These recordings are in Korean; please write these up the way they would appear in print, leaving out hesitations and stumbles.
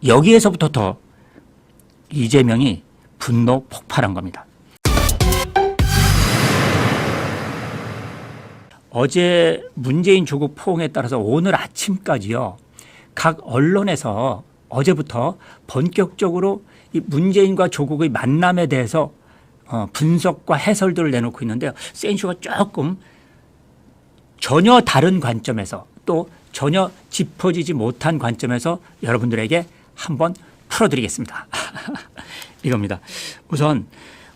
여기에서부터 더 이재명이 분노 폭발한 겁니다. 어제 문재인 조국 포옹에 따라서 오늘 아침까지요, 각 언론에서 어제부터 본격적으로 이 문재인과 조국의 만남에 대해서 분석과 해설들을 내놓고 있는데요. 센슈가 조금 전혀 다른 관점에서 또 전혀 짚어지지 못한 관점에서 여러분들에게 한번 풀어드리겠습니다. 이겁니다. 우선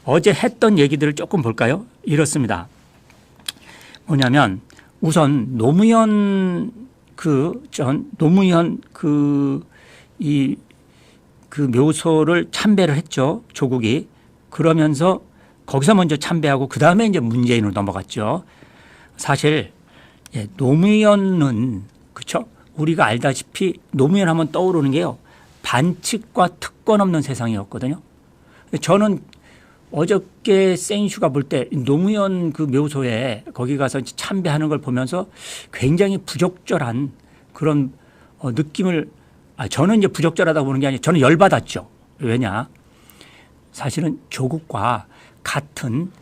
어제 했던 얘기들을 조금 볼까요? 이렇습니다. 뭐냐면 우선 노무현 묘소를 참배를 했죠. 조국이. 그러면서 거기서 먼저 참배하고 그 다음에 이제 문재인으로 넘어갔죠. 사실 노무현은 그렇죠. 우리가 알다시피 노무현 하면 떠오르는 게요, 반칙과 특권 없는 세상이었거든요. 저는 어저께 생슈가 볼 때 노무현 그 묘소에 거기 가서 참배하는 걸 보면서 굉장히 부적절한 그런 느낌을, 저는 이제 부적절하다고 보는 게 아니라 저는 열받았죠. 왜냐? 사실은 조국과 같은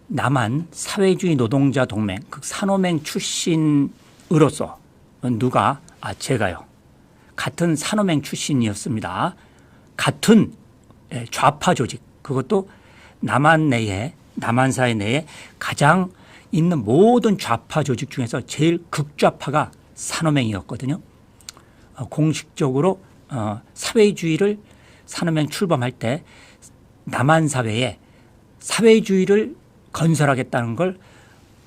남한 사회주의 노동자 동맹, 그 산호맹 출신으로서 누가, 제가요. 같은 산호맹 출신이었습니다. 같은 좌파 조직, 그것도 남한 내에, 남한사회 내에 가장 있는 모든 좌파 조직 중에서 제일 극좌파가 산호맹이었거든요. 공식적으로 사회주의를 산호맹 출범할 때 남한 사회에 사회주의를 건설하겠다는 걸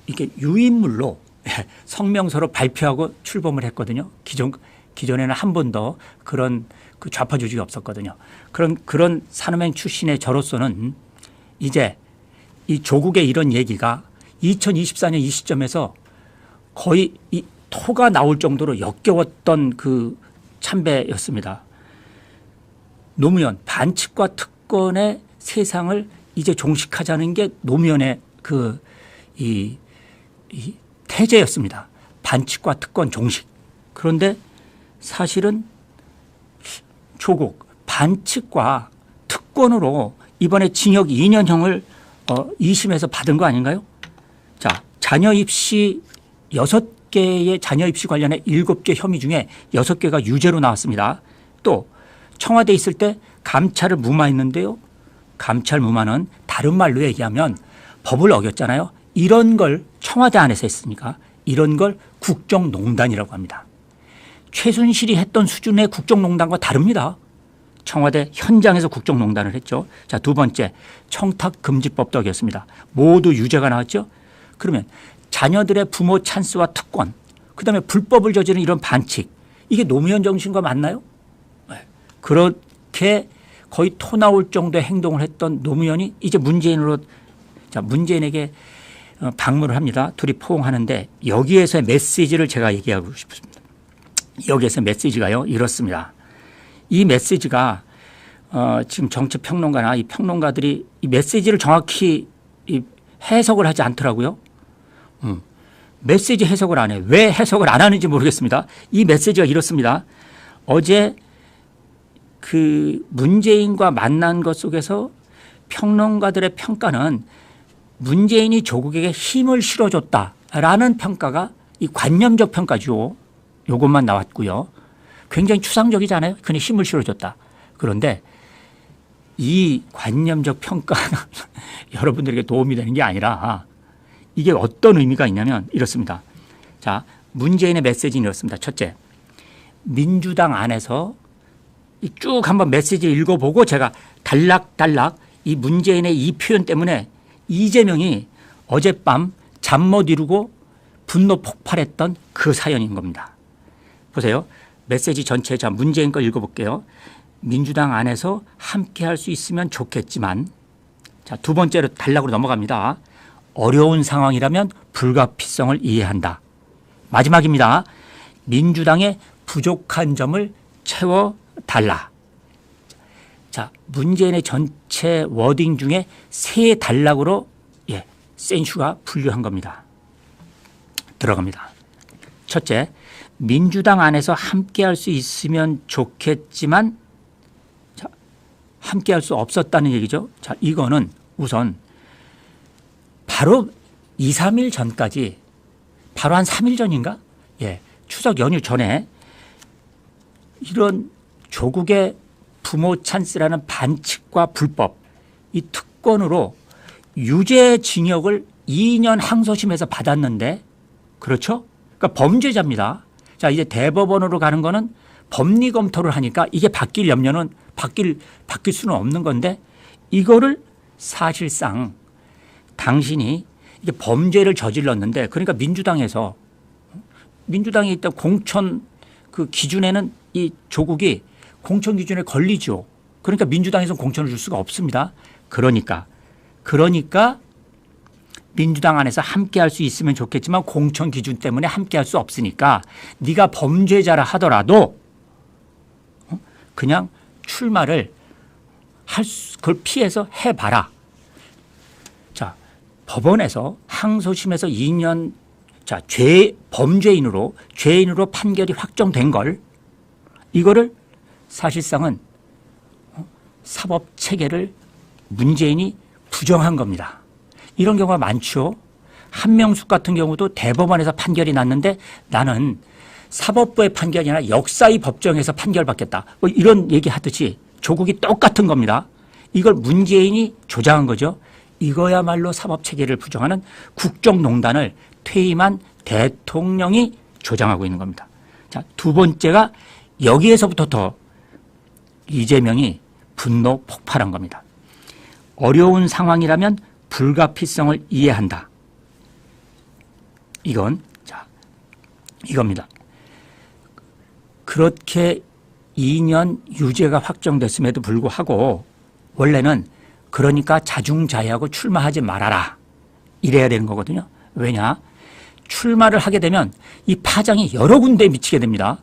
이렇게 유인물로 성명서로 발표하고 출범을 했거든요. 기존에는 한 번도 그런 그 좌파 조직이 없었거든요. 그런 산호맹 출신의 저로서는 이제 이 조국의 이런 얘기가 2024년 이 시점에서 거의 이 토가 나올 정도로 역겨웠던 그 참배였습니다. 노무현 반칙과 특권의 세상을 이제 종식하자는 게 노무현의 이 태제였습니다. 반칙과 특권 종식. 그런데 사실은 조국 반칙과 특권으로 이번에 징역 2년형을 2심에서 받은 거 아닌가요? 자, 자녀 입시 6개의 자녀 입시 관련해 7개 혐의 중에 6개가 유죄로 나왔습니다. 또 청와대에 있을 때 감찰을 무마했는데요. 감찰 무마는 다른 말로 얘기하면 법을 어겼잖아요. 이런 걸 청와대 안에서 했으니까 이런 걸 국정농단이라고 합니다. 최순실이 했던 수준의 국정농단과 다릅니다. 청와대 현장에서 국정농단을 했죠. 자, 두 번째, 청탁금지법도 어겼습니다. 모두 유죄가 나왔죠. 그러면 자녀들의 부모 찬스와 특권, 그다음에 불법을 저지르는 이런 반칙, 이게 노무현 정신과 맞나요? 네. 그렇게 거의 토 나올 정도의 행동을 했던 노무현이 이제 문재인에게 방문을 합니다. 둘이 포옹하는데 여기에서의 메시지를 제가 얘기하고 싶습니다. 여기에서 메시지가요, 이렇습니다. 이 메시지가 지금 정치평론가나 이 평론가들이 이 메시지를 정확히 해석을 하지 않더라고요. 메시지 해석을 안 해. 왜 해석을 안 하는지 모르겠습니다. 이 메시지가 이렇습니다. 어제 그 문재인과 만난 것 속에서 평론가들의 평가는 문재인이 조국에게 힘을 실어줬다라는 평가가 이 관념적 평가죠. 이것만 나왔고요. 굉장히 추상적이잖아요. 그냥 힘을 실어줬다. 그런데 이 관념적 평가는 여러분들에게 도움이 되는 게 아니라 이게 어떤 의미가 있냐면 이렇습니다. 자, 문재인의 메시지는 이렇습니다. 첫째, 민주당 안에서 쭉 한번 메시지 읽어보고 제가 단락단락 이 문재인의 이 표현 때문에 이재명이 어젯밤 잠 못 이루고 분노 폭발했던 그 사연인 겁니다. 보세요. 메시지 전체, 자, 문재인 거 읽어볼게요. 민주당 안에서 함께 할 수 있으면 좋겠지만, 자, 두 번째로 단락으로 넘어갑니다. 어려운 상황이라면 불가피성을 이해한다. 마지막입니다. 민주당의 부족한 점을 채워달라. 자, 문재인의 전체 워딩 중에 세 단락으로 센슈가 분류한 겁니다. 들어갑니다. 첫째, 민주당 안에서 함께할 수 있으면 좋겠지만 함께할 수 없었다는 얘기죠. 자, 이거는 우선 바로 2, 3일 전까지 바로 한 3일 전인가? 예, 추석 연휴 전에 이런 조국의 부모 찬스라는 반칙과 불법 이 특권으로 유죄 징역을 2년 항소심에서 받았는데 그렇죠? 그러니까 범죄자입니다. 자, 이제 대법원으로 가는 거는 법리 검토를 하니까 이게 바뀔 염려는 바뀔 수는 없는 건데 이거를 사실상 당신이 이게 범죄를 저질렀는데 그러니까 민주당에 있던 공천 그 기준에는 이 조국이 공천 기준에 걸리죠. 그러니까 민주당에서는 공천을 줄 수가 없습니다. 그러니까 민주당 안에서 함께할 수 있으면 좋겠지만 공천 기준 때문에 함께할 수 없으니까 네가 범죄자라 하더라도 그냥 출마를 그걸 피해서 해봐라. 자, 법원에서 항소심에서 2년 범죄인으로 판결이 확정된 걸 이거를 사실상은 사법 체계를 문재인이 부정한 겁니다. 이런 경우가 많죠. 한명숙 같은 경우도 대법원에서 판결이 났는데 나는 사법부의 판결이 아니라 역사의 법정에서 판결받겠다. 뭐 이런 얘기하듯이 조국이 똑같은 겁니다. 이걸 문재인이 조장한 거죠. 이거야말로 사법체계를 부정하는 국정농단을 퇴임한 대통령이 조장하고 있는 겁니다. 자, 두 번째가 여기에서부터 더 이재명이 분노 폭발한 겁니다. 어려운 상황이라면 불가피성을 이해한다. 이겁니다. 그렇게 2년 유죄가 확정됐음에도 불구하고 원래는 그러니까 자중자애하고 출마하지 말아라. 이래야 되는 거거든요. 왜냐? 출마를 하게 되면 이 파장이 여러 군데에 미치게 됩니다.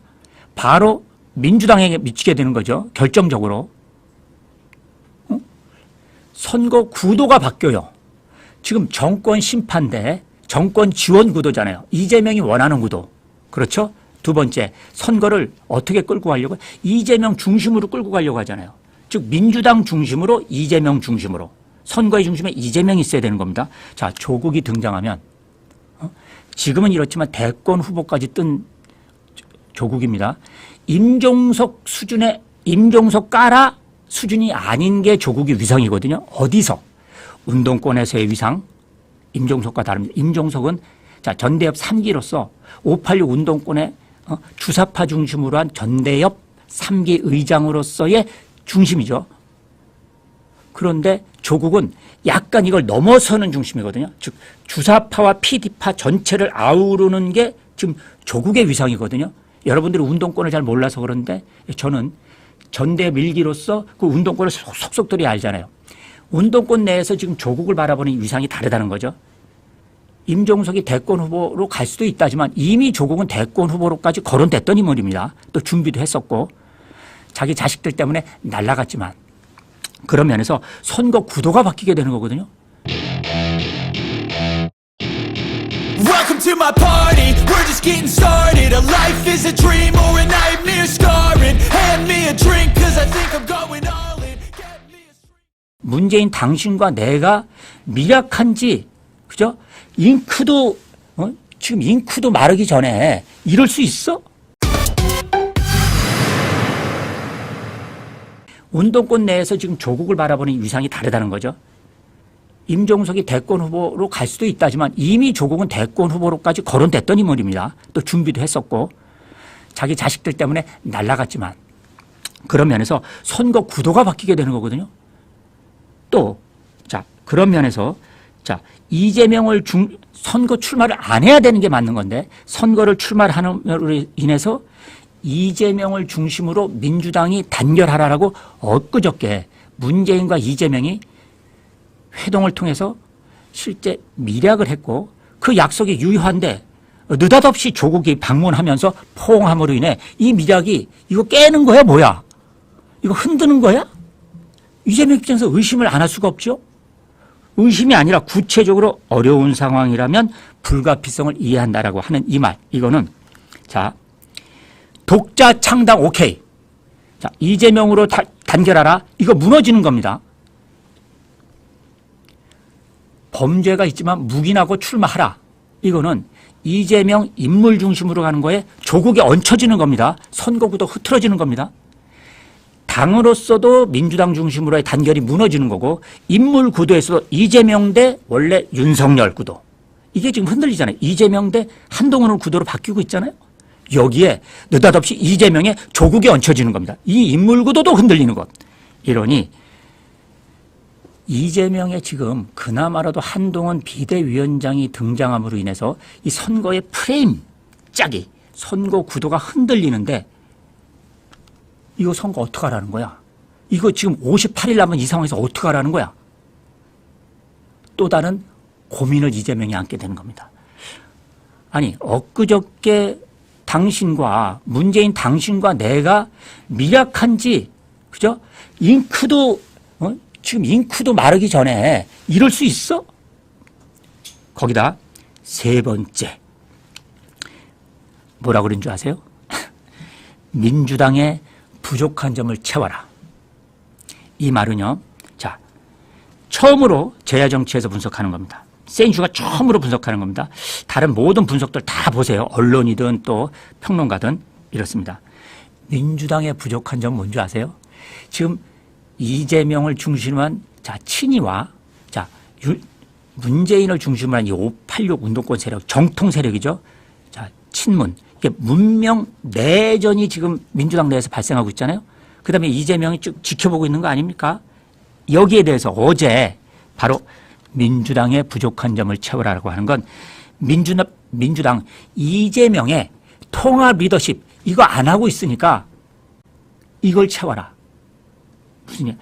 바로 민주당에게 미치게 되는 거죠. 결정적으로. 선거 구도가 바뀌어요. 지금 정권 심판대 정권 지원 구도잖아요. 이재명이 원하는 구도. 그렇죠? 두 번째, 선거를 어떻게 끌고 가려고? 이재명 중심으로 끌고 가려고 하잖아요. 즉 민주당 중심으로 이재명 중심으로. 선거의 중심에 이재명이 있어야 되는 겁니다. 자, 조국이 등장하면 지금은 이렇지만 대권 후보까지 뜬 조국입니다. 임종석 까라 수준이 아닌 게 조국의 위상이거든요. 어디서? 운동권에서의 위상. 임종석과 다릅니다. 임종석은 전대협 3기로서 586 운동권의 주사파 중심으로 한 전대협 3기 의장으로서의 중심이죠. 그런데 조국은 약간 이걸 넘어서는 중심이거든요. 즉 주사파와 PD파 전체를 아우르는 게 지금 조국의 위상이거든요. 여러분들이 운동권을 잘 몰라서 그런데 저는 전대 밀기로서 그 운동권을 속속들이 알잖아요. 운동권 내에서 지금 조국을 바라보는 위상이 다르다는 거죠. 임종석이 대권 후보로 갈 수도 있다지만 이미 조국은 대권 후보로까지 거론됐던 인물입니다. 또 준비도 했었고 자기 자식들 때문에 날아갔지만 그런 면에서 선거 구도가 바뀌게 되는 거거든요. Welcome to my party, we're just getting started. A life is a dream or a nightmare scarring. Hand me a drink cause I think I'm going all in. Get me a 문재인 당신과 내가 미약한지 그죠? 잉크도 지금 잉크도 마르기 전에 이럴 수 있어? 운동권 내에서 지금 조국을 바라보는 위상이 다르다는 거죠. 임종석이 대권 후보로 갈 수도 있다지만 이미 조국은 대권 후보로까지 거론됐던 인물입니다. 또 준비도 했었고 자기 자식들 때문에 날아갔지만 그런 면에서 선거 구도가 바뀌게 되는 거거든요. 또 그런 면에서 이재명을 선거 출마를 안 해야 되는 게 맞는 건데 선거를 출마를 함으로 인해서 이재명을 중심으로 민주당이 단결하라라고 엊그저께 문재인과 이재명이 회동을 통해서 실제 밀약을 했고 그 약속이 유효한데 느닷없이 조국이 방문하면서 포옹함으로 인해 이 밀약이 이거 깨는 거야 뭐야? 이거 흔드는 거야? 이재명 입장에서 의심을 안 할 수가 없죠. 의심이 아니라 구체적으로 어려운 상황이라면 불가피성을 이해한다라고 하는 이 말. 이거는 자, 독자 창당 오케이. 자, 이재명으로 단결하라. 이거 무너지는 겁니다. 범죄가 있지만 묵인하고 출마하라. 이거는 이재명 인물 중심으로 가는 거에 조국이 얹혀지는 겁니다. 선거구도 흐트러지는 겁니다. 당으로서도 민주당 중심으로의 단결이 무너지는 거고 인물 구도에서도 이재명 대 원래 윤석열 구도. 이게 지금 흔들리잖아요. 이재명 대 한동훈 구도로 바뀌고 있잖아요. 여기에 느닷없이 이재명의 조국이 얹혀지는 겁니다. 이 인물 구도도 흔들리는 것. 이러니 이재명의 지금 그나마라도 한동훈 비대위원장이 등장함으로 인해서 이 선거의 프레임 짝이 선거 구도가 흔들리는데 이거 선거 어떡하라는 거야? 이거 지금 58일 남은 이 상황에서 어떡하라는 거야? 또 다른 고민을 이재명이 안게 되는 겁니다. 아니 엊그저께 당신과 문재인 당신과 내가 미약한지 그죠? 잉크도 지금 잉크도 마르기 전에 이럴 수 있어? 거기다 세 번째 뭐라 그런 줄 아세요? 민주당의 부족한 점을 채워라. 이 말은요. 자, 처음으로 제야정치에서 분석하는 겁니다. 센슈가 처음으로 분석하는 겁니다. 다른 모든 분석들 다 보세요. 언론이든 또 평론가든 이렇습니다. 민주당의 부족한 점 뭔지 아세요? 지금 이재명을 중심으로 한 자, 친이와 자, 문재인을 중심으로 한 이 586 운동권 세력, 정통 세력이죠. 자, 친문. 이게 문명 내전이 지금 민주당 내에서 발생하고 있잖아요. 그다음에 이재명이 쭉 지켜보고 있는 거 아닙니까? 여기에 대해서 어제 바로 민주당의 부족한 점을 채우라고 하는 건 민주당 이재명의 통합 리더십 이거 안 하고 있으니까 이걸 채워라. 무슨 일?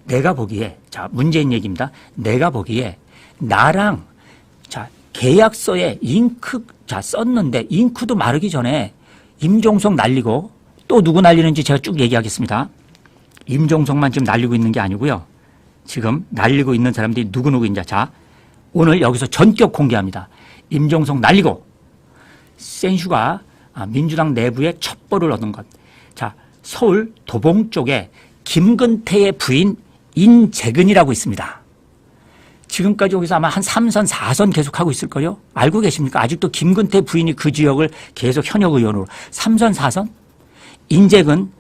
내가 보기에 자 문재인 얘기입니다. 내가 보기에 나랑 자 계약서에 잉크 자 썼는데 잉크도 마르기 전에 임종석 날리고 또 누구 날리는지 제가 쭉 얘기하겠습니다. 임종석만 지금 날리고 있는 게 아니고요. 지금 날리고 있는 사람들이 누구누구인지 자 오늘 여기서 전격 공개합니다. 임종석 날리고 센슈가 민주당 내부에 첩보를 얻은 것. 자 서울 도봉 쪽에 김근태의 부인 인재근이라고 있습니다. 지금까지 여기서 아마 한 3선, 4선 계속하고 있을 거요. 알고 계십니까? 아직도 김근태 부인이 그 지역을 계속 현역 의원으로 3선, 4선? 인재근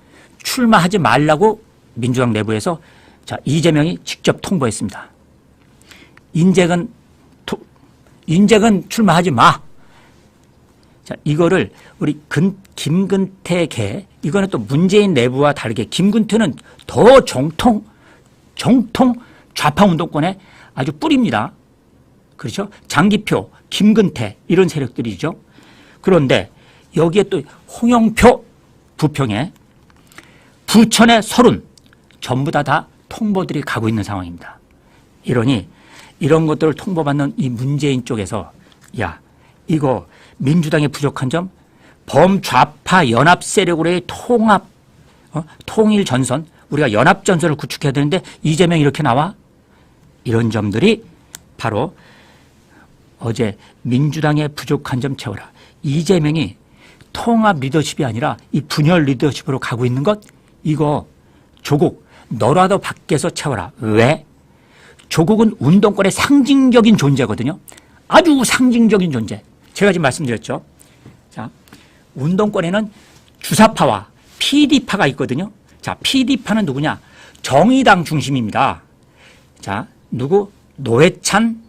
출마하지 말라고 민주당 내부에서 자 이재명이 직접 통보했습니다. 인재근 출마하지 마. 자 이거를 우리 김근태 계 이거는 또 문재인 내부와 다르게 김근태는 더 정통 좌파 운동권에 아주 뿌립니다. 그렇죠? 장기표, 김근태 이런 세력들이죠. 그런데 여기에 또 홍영표 부평에 부천의 서른 전부 다 통보들이 가고 있는 상황입니다. 이러니 이런 것들을 통보받는 이 문재인 쪽에서 야 이거 민주당의 부족한 점 범좌파 연합 세력으로의 통합 통일 전선 우리가 연합 전선을 구축해야 되는데 이재명이 이렇게 나와? 이런 점들이 바로 어제 민주당의 부족한 점 채워라. 이재명이 통합 리더십이 아니라 이 분열 리더십으로 가고 있는 것 이거 조국 너라도 밖에서 채워라. 왜? 조국은 운동권의 상징적인 존재거든요. 아주 상징적인 존재. 제가 지금 말씀드렸죠. 자, 운동권에는 주사파와 PD파가 있거든요. 자, PD파는 누구냐? 정의당 중심입니다. 자, 누구? 노회찬,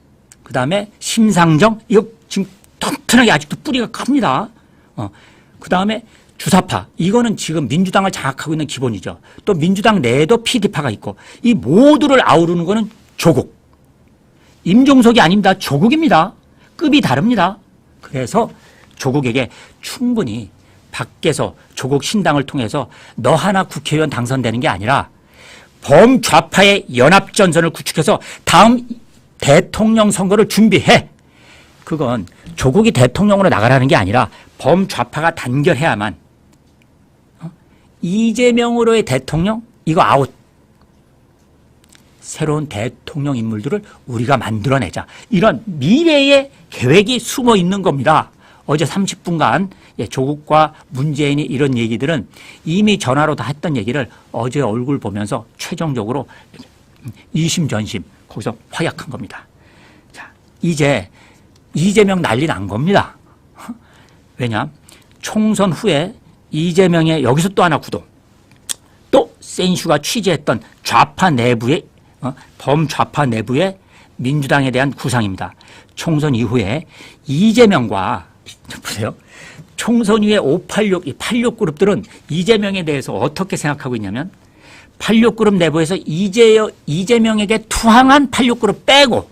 그 다음에 심상정, 이거 지금 튼튼하게 아직도 뿌리가 큽니다. 그 다음에 주사파, 이거는 지금 민주당을 장악하고 있는 기본이죠. 또 민주당 내에도 PD파가 있고, 이 모두를 아우르는 거는 조국. 임종석이 아닙니다. 조국입니다. 급이 다릅니다. 그래서 조국에게 충분히 밖에서 조국 신당을 통해서 너 하나 국회의원 당선되는 게 아니라 범좌파의 연합전선을 구축해서 다음 대통령 선거를 준비해. 그건 조국이 대통령으로 나가라는 게 아니라 범좌파가 단결해야만 이재명으로의 대통령 이거 아웃. 새로운 대통령 인물들을 우리가 만들어내자. 이런 미래의 계획이 숨어 있는 겁니다. 어제 30분간 조국과 문재인이 이런 얘기들은 이미 전화로 다 했던 얘기를 어제 얼굴 보면서 최종적으로 이심전심 거기서 화약한 겁니다. 자, 이제 이재명 난리 난 겁니다. 왜냐? 총선 후에 이재명의 여기서 또 하나 구도. 또 센슈가 취재했던 좌파 내부의 범좌파 내부의 민주당에 대한 구상입니다. 총선 이후에 이재명과 보세요. 총선 이후에 586, 이 86 그룹들은 이재명에 대해서 어떻게 생각하고 있냐면 86 그룹 내부에서 이재명에게 투항한 86 그룹 빼고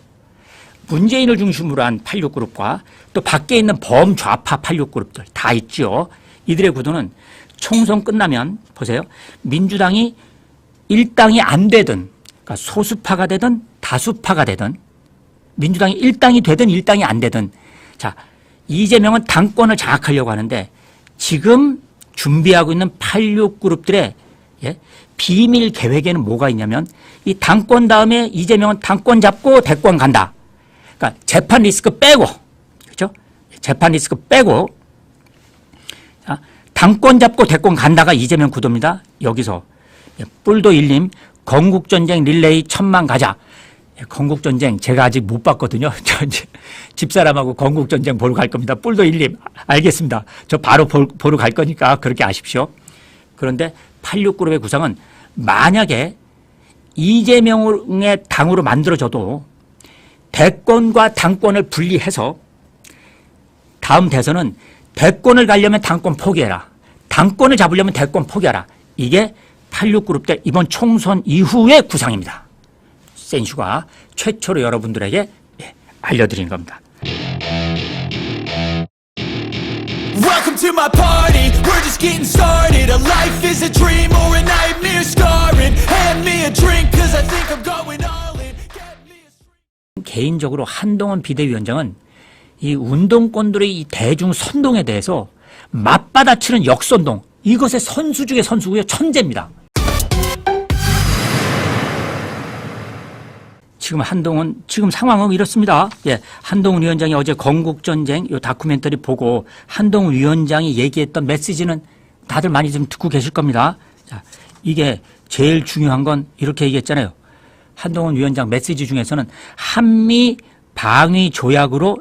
문재인을 중심으로 한 86 그룹과 또 밖에 있는 범좌파 86 그룹들 다 있죠. 이들의 구도는 총선 끝나면 보세요. 민주당이 일당이 안 되든 그러니까 소수파가 되든 다수파가 되든 민주당이 일당이 되든 일당이 안 되든 자, 이재명은 당권을 장악하려고 하는데 지금 준비하고 있는 86 그룹들의 비밀 계획에는 뭐가 있냐면 이 당권 다음에 이재명은 당권 잡고 대권 간다. 그러니까 재판 리스크 빼고 그렇죠? 재판 리스크 빼고 자, 당권 잡고 대권 간다가 이재명 구도입니다. 여기서 뿔도 일님 건국전쟁 릴레이 1000만 가자. 건국전쟁 제가 아직 못 봤거든요. 저 이제 집사람하고 건국전쟁 보러 갈 겁니다. 뿔도 일님 알겠습니다. 저 바로 보러 갈 거니까 그렇게 아십시오. 그런데 86그룹의 구상은 만약에 이재명의 당으로 만들어져도 대권과 당권을 분리해서 다음 대선은 대권을 가려면 당권 포기해라. 당권을 잡으려면 대권 포기하라. 이게 86그룹 이번 총선 이후의 구상입니다. 센슈가 최초로 여러분들에게 알려드린 겁니다. Welcome to my party, we're just getting started. A life is a dream or a nightmare scarring. Hand me a drink cause I think I'm going all in. Get me a... 개인적으로 한동훈 비대위원장은 이 운동권들의 이 대중 선동에 대해서 맞받아치는 역선동 이것의 선수 중에 선수고요. 천재입니다. 지금 한동훈 지금 상황은 이렇습니다. 한동훈 위원장이 어제 건국전쟁 이 다큐멘터리 보고 한동훈 위원장이 얘기했던 메시지는 다들 많이 좀 듣고 계실 겁니다. 자, 이게 제일 중요한 건 이렇게 얘기했잖아요. 한동훈 위원장 메시지 중에서는 한미 방위 조약으로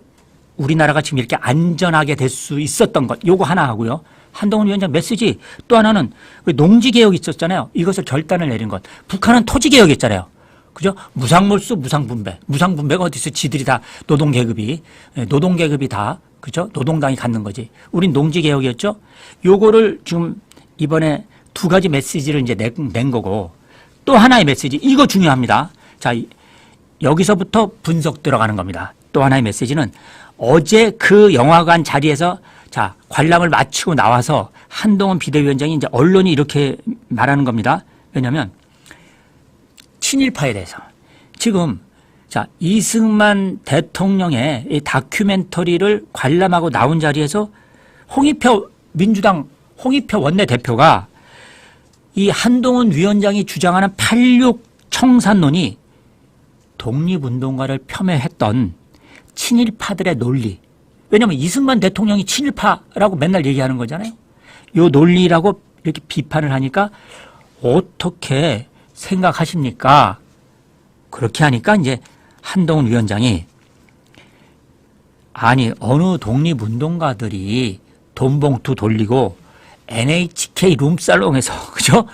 우리나라가 지금 이렇게 안전하게 될 수 있었던 것 요거 하나 하고요. 한동훈 위원장 메시지 또 하나는 농지개혁이 있었잖아요. 이것을 결단을 내린 것. 북한은 토지개혁했잖아요. 그죠? 무상몰수, 무상분배. 무상분배가 어디서 지들이 다 노동계급이 다, 그죠? 노동당이 갖는 거지. 우린 농지개혁이었죠? 요거를 지금 이번에 두 가지 메시지를 이제 낸 거고 또 하나의 메시지. 이거 중요합니다. 자, 여기서부터 분석 들어가는 겁니다. 또 하나의 메시지는 어제 그 영화관 자리에서 자, 관람을 마치고 나와서 한동훈 비대위원장이 이제 언론이 이렇게 말하는 겁니다. 왜냐면 친일파에 대해서 지금 자 이승만 대통령의 이 다큐멘터리를 관람하고 나온 자리에서 홍익표 민주당 홍익표 원내대표가 이 한동훈 위원장이 주장하는 86 청산론이 독립운동가를 폄훼했던 친일파들의 논리. 왜냐하면 이승만 대통령이 친일파라고 맨날 얘기하는 거잖아요. 이 논리라고 이렇게 비판을 하니까 어떻게 생각하십니까? 그렇게 하니까 이제 한동훈 위원장이 아니 어느 독립운동가들이 돈봉투 돌리고 NHK 룸살롱에서 그죠?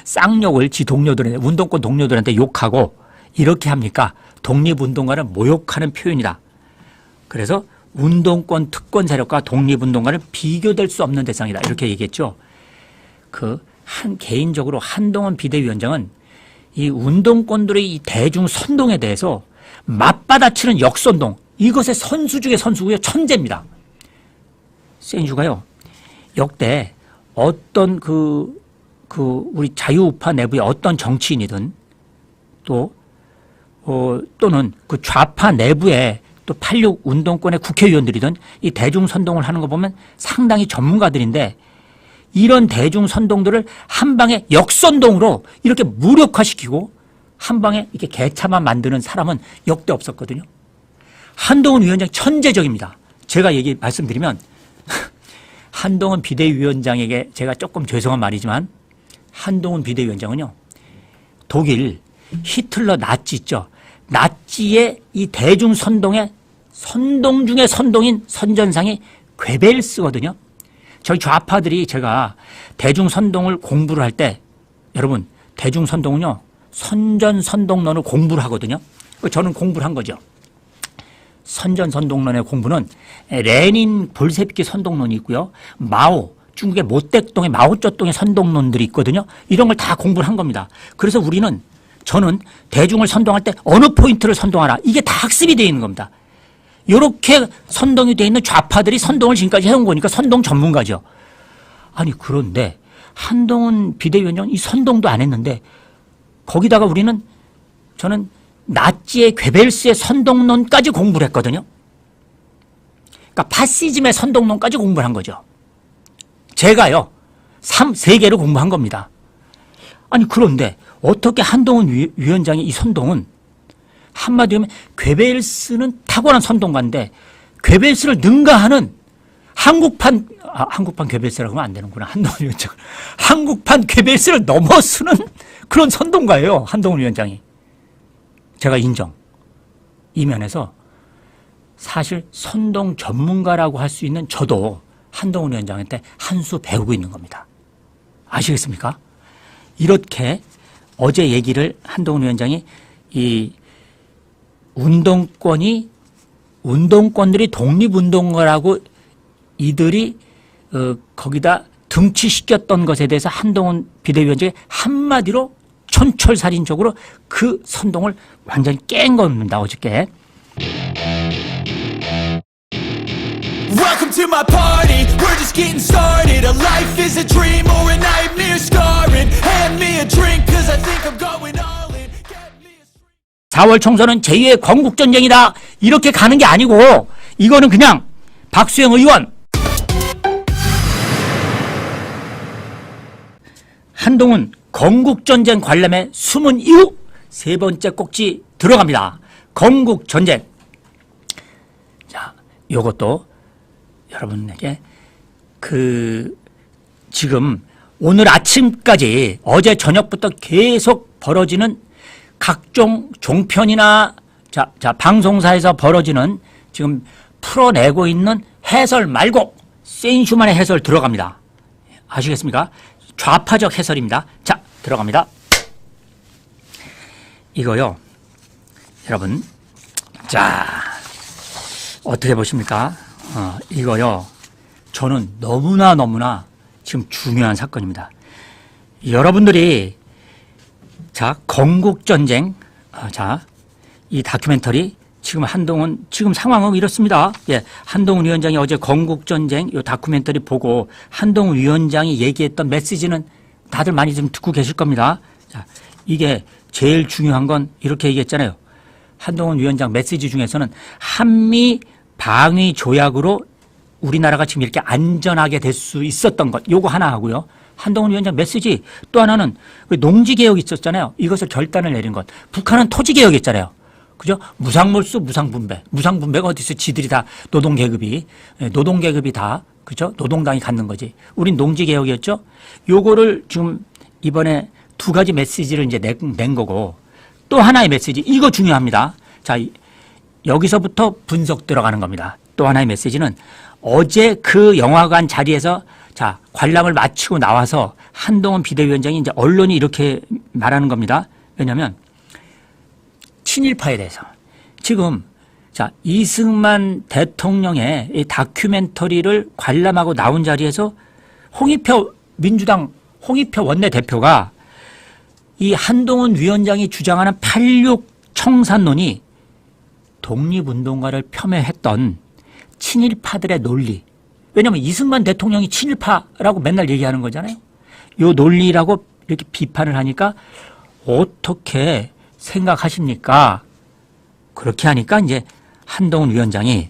쌍욕을 지 동료들한테 운동권 동료들한테 욕하고 이렇게 합니까? 독립운동가를 모욕하는 표현이다. 그래서 운동권 특권 세력과 독립운동가는 비교될 수 없는 대상이다. 이렇게 얘기했죠. 개인적으로 한동훈 비대위원장은 이 운동권들의 이 대중 선동에 대해서 맞받아치는 역선동 이것의 선수 중에 선수고요. 천재입니다. 센슈가요. 역대 어떤 우리 자유우파 내부의 어떤 정치인이든 또는 그 좌파 내부에 또 86 운동권의 국회의원들이든 이 대중 선동을 하는 거 보면 상당히 전문가들인데 이런 대중 선동들을 한 방에 역선동으로 이렇게 무력화시키고 한 방에 이렇게 개차만 만드는 사람은 역대 없었거든요. 한동훈 위원장 천재적입니다. 제가 말씀드리면 한동훈 비대위원장에게 제가 조금 죄송한 말이지만 한동훈 비대위원장은요. 독일 히틀러 나치 있죠. 나치의 이 대중선동의 선동 중에 선동인 선전상이 괴벨스거든요. 저희 좌파들이 제가 대중선동을 공부를 할 때 여러분 대중선동은요. 선전선동론을 공부를 하거든요. 저는 공부를 한 거죠. 선전선동론의 공부는 레닌 볼셰비키 선동론이 있고요. 마오 중국의 모택동의 마오쩌둥의 선동론들이 있거든요. 이런 걸 다 공부를 한 겁니다. 그래서 저는 대중을 선동할 때 어느 포인트를 선동하라. 이게 다 학습이 되어 있는 겁니다. 이렇게 선동이 되어 있는 좌파들이 선동을 지금까지 해온 거니까 선동 전문가죠. 아니 그런데 한동훈 비대위원장은 이 선동도 안 했는데 거기다가 저는 나치의 괴벨스의 선동론까지 공부를 했거든요. 그러니까 파시즘의 선동론까지 공부를 한 거죠. 제가요. 3개를 공부한 겁니다. 아니 그런데 어떻게 한동훈 위원장의 이 선동은 한마디로 하면 괴벨스는 탁월한 선동가인데 괴벨스를 능가하는 한국판 괴벨스라고 하면 안 되는구나. 한동훈 위원장은. 한국판 괴벨스를 넘어서는 그런 선동가예요. 한동훈 위원장이. 제가 인정. 이 면에서 사실 선동 전문가라고 할 수 있는 저도 한동훈 위원장한테 한 수 배우고 있는 겁니다. 아시겠습니까? 이렇게 어제 얘기를 한동훈 위원장이 이 운동권들이 독립운동가라고 이들이 거기다 등치시켰던 것에 대해서 한동훈 비대위원장이 한마디로 촌철살인적으로 그 선동을 완전히 깬 겁니다. 어저께. Welcome to my party, we're just getting started. A life is a dream or a nightmare scarring. Hand me a drink cause I think I'm going all in. Get me a 4월 총선은 제2의 건국전쟁이다. 이렇게 가는 게 아니고 이거는 그냥 박수영 의원 한동훈 건국전쟁 관람의 숨은 이유 세 번째 꼭지 들어갑니다. 건국전쟁. 자, 요것도 여러분에게 지금 오늘 아침까지 어제 저녁부터 계속 벌어지는 각종 종편이나 방송사에서 벌어지는 지금 풀어내고 있는 해설 말고 센슈만의 해설 들어갑니다. 아시겠습니까? 좌파적 해설입니다. 자, 들어갑니다. 이거요. 여러분. 자, 어떻게 보십니까? 이거요. 저는 너무나 지금 중요한 사건입니다. 여러분들이 건국전쟁, 이 다큐멘터리 지금 상황은 이렇습니다. 예, 한동훈 위원장이 어제 건국전쟁 이 다큐멘터리 보고 한동훈 위원장이 얘기했던 메시지는 다들 많이 좀 듣고 계실 겁니다. 자, 이게 제일 중요한 건 이렇게 얘기했잖아요. 한동훈 위원장 메시지 중에서는 한미 방위 조약으로 우리나라가 지금 이렇게 안전하게 될 수 있었던 것, 요거 하나 하고요. 한동훈 위원장 메시지 또 하나는 농지개혁 있었잖아요. 이것을 결단을 내린 것. 북한은 토지개혁했잖아요. 그죠? 무상몰수, 무상분배. 무상분배가 어디서 지들이 다 노동계급이 다, 그죠? 노동당이 갖는 거지. 우린 농지개혁이었죠? 요거를 지금 이번에 두 가지 메시지를 이제 낸 거고 또 하나의 메시지, 이거 중요합니다. 자, 여기서부터 분석 들어가는 겁니다. 또 하나의 메시지는 어제 그 영화관 자리에서 관람을 마치고 나와서 한동훈 비대위원장이 이제 언론이 이렇게 말하는 겁니다. 왜냐하면 친일파에 대해서 지금 이승만 대통령의 이 다큐멘터리를 관람하고 나온 자리에서 민주당 홍익표 원내대표가 이 한동훈 위원장이 주장하는 86 청산론이 독립운동가를 폄훼했던 친일파들의 논리. 왜냐하면 이승만 대통령이 친일파라고 맨날 얘기하는 거잖아요. 요 논리라고 이렇게 비판을 하니까 어떻게 생각하십니까? 그렇게 하니까 이제 한동훈 위원장이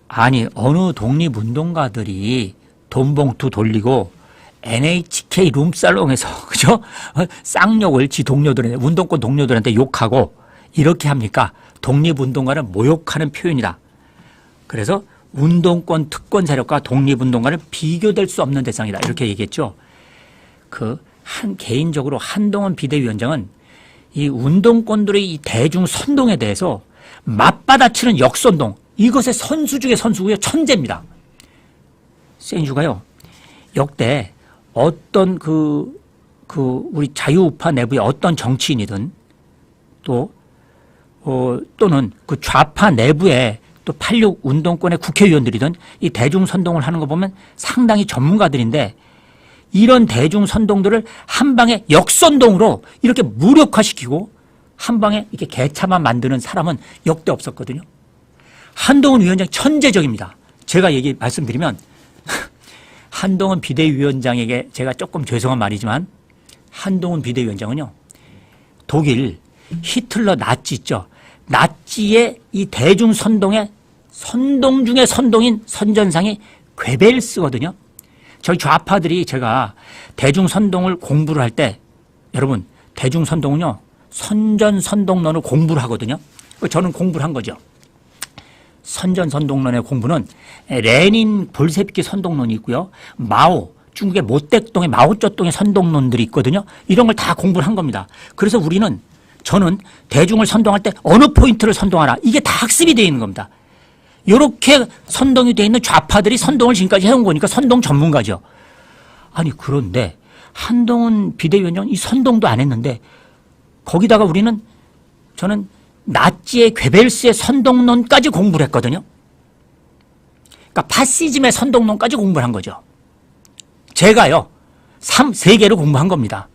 아니 어느 독립운동가들이 돈봉투 돌리고 NHK 룸살롱에서 그죠? 쌍욕을 지 동료들한테 운동권 동료들한테 욕하고 이렇게 합니까? 독립운동가를 모욕하는 표현이다. 그래서 운동권 특권 세력과 독립운동가는 비교될 수 없는 대상이다. 이렇게 얘기했죠. 개인적으로 한동훈 비대위원장은 이 운동권들의 이 대중 선동에 대해서 맞받아치는 역선동, 이것의 선수 중에 선수고요. 천재입니다. 생주가요. 역대 어떤 우리 자유우파 내부의 어떤 정치인이든 또는 그 좌파 내부에 또 86 운동권의 국회의원들이든 이 대중선동을 하는 거 보면 상당히 전문가들인데 이런 대중선동들을 한 방에 역선동으로 이렇게 무력화시키고 한 방에 이렇게 개차만 만드는 사람은 역대 없었거든요. 한동훈 위원장 천재적입니다. 제가 말씀드리면 한동훈 비대위원장에게 제가 조금 죄송한 말이지만 한동훈 비대위원장은요. 독일 히틀러 나치 있죠. 나치의 이 대중선동의 선동 중에 선동인 선전상이 괴벨스거든요. 저희 좌파들이 제가 대중선동을 공부를 할 때 여러분 대중선동은요. 선전선동론을 공부를 하거든요. 저는 공부를 한 거죠. 선전선동론의 공부는 레닌 볼셰비키 선동론이 있고요. 중국의 모택동의 마오쩌둥의 선동론들이 있거든요. 이런 걸 다 공부를 한 겁니다. 그래서 저는 대중을 선동할 때 어느 포인트를 선동하라. 이게 다 학습이 되어 있는 겁니다. 이렇게 선동이 되어 있는 좌파들이 선동을 지금까지 해온 거니까 선동 전문가죠. 아니 그런데 한동훈 비대위원장은 이 선동도 안 했는데 거기다가 저는 나치의 괴벨스의 선동론까지 공부를 했거든요. 그러니까 파시즘의 선동론까지 공부를 한 거죠. 제가요. 3개를 공부한 겁니다.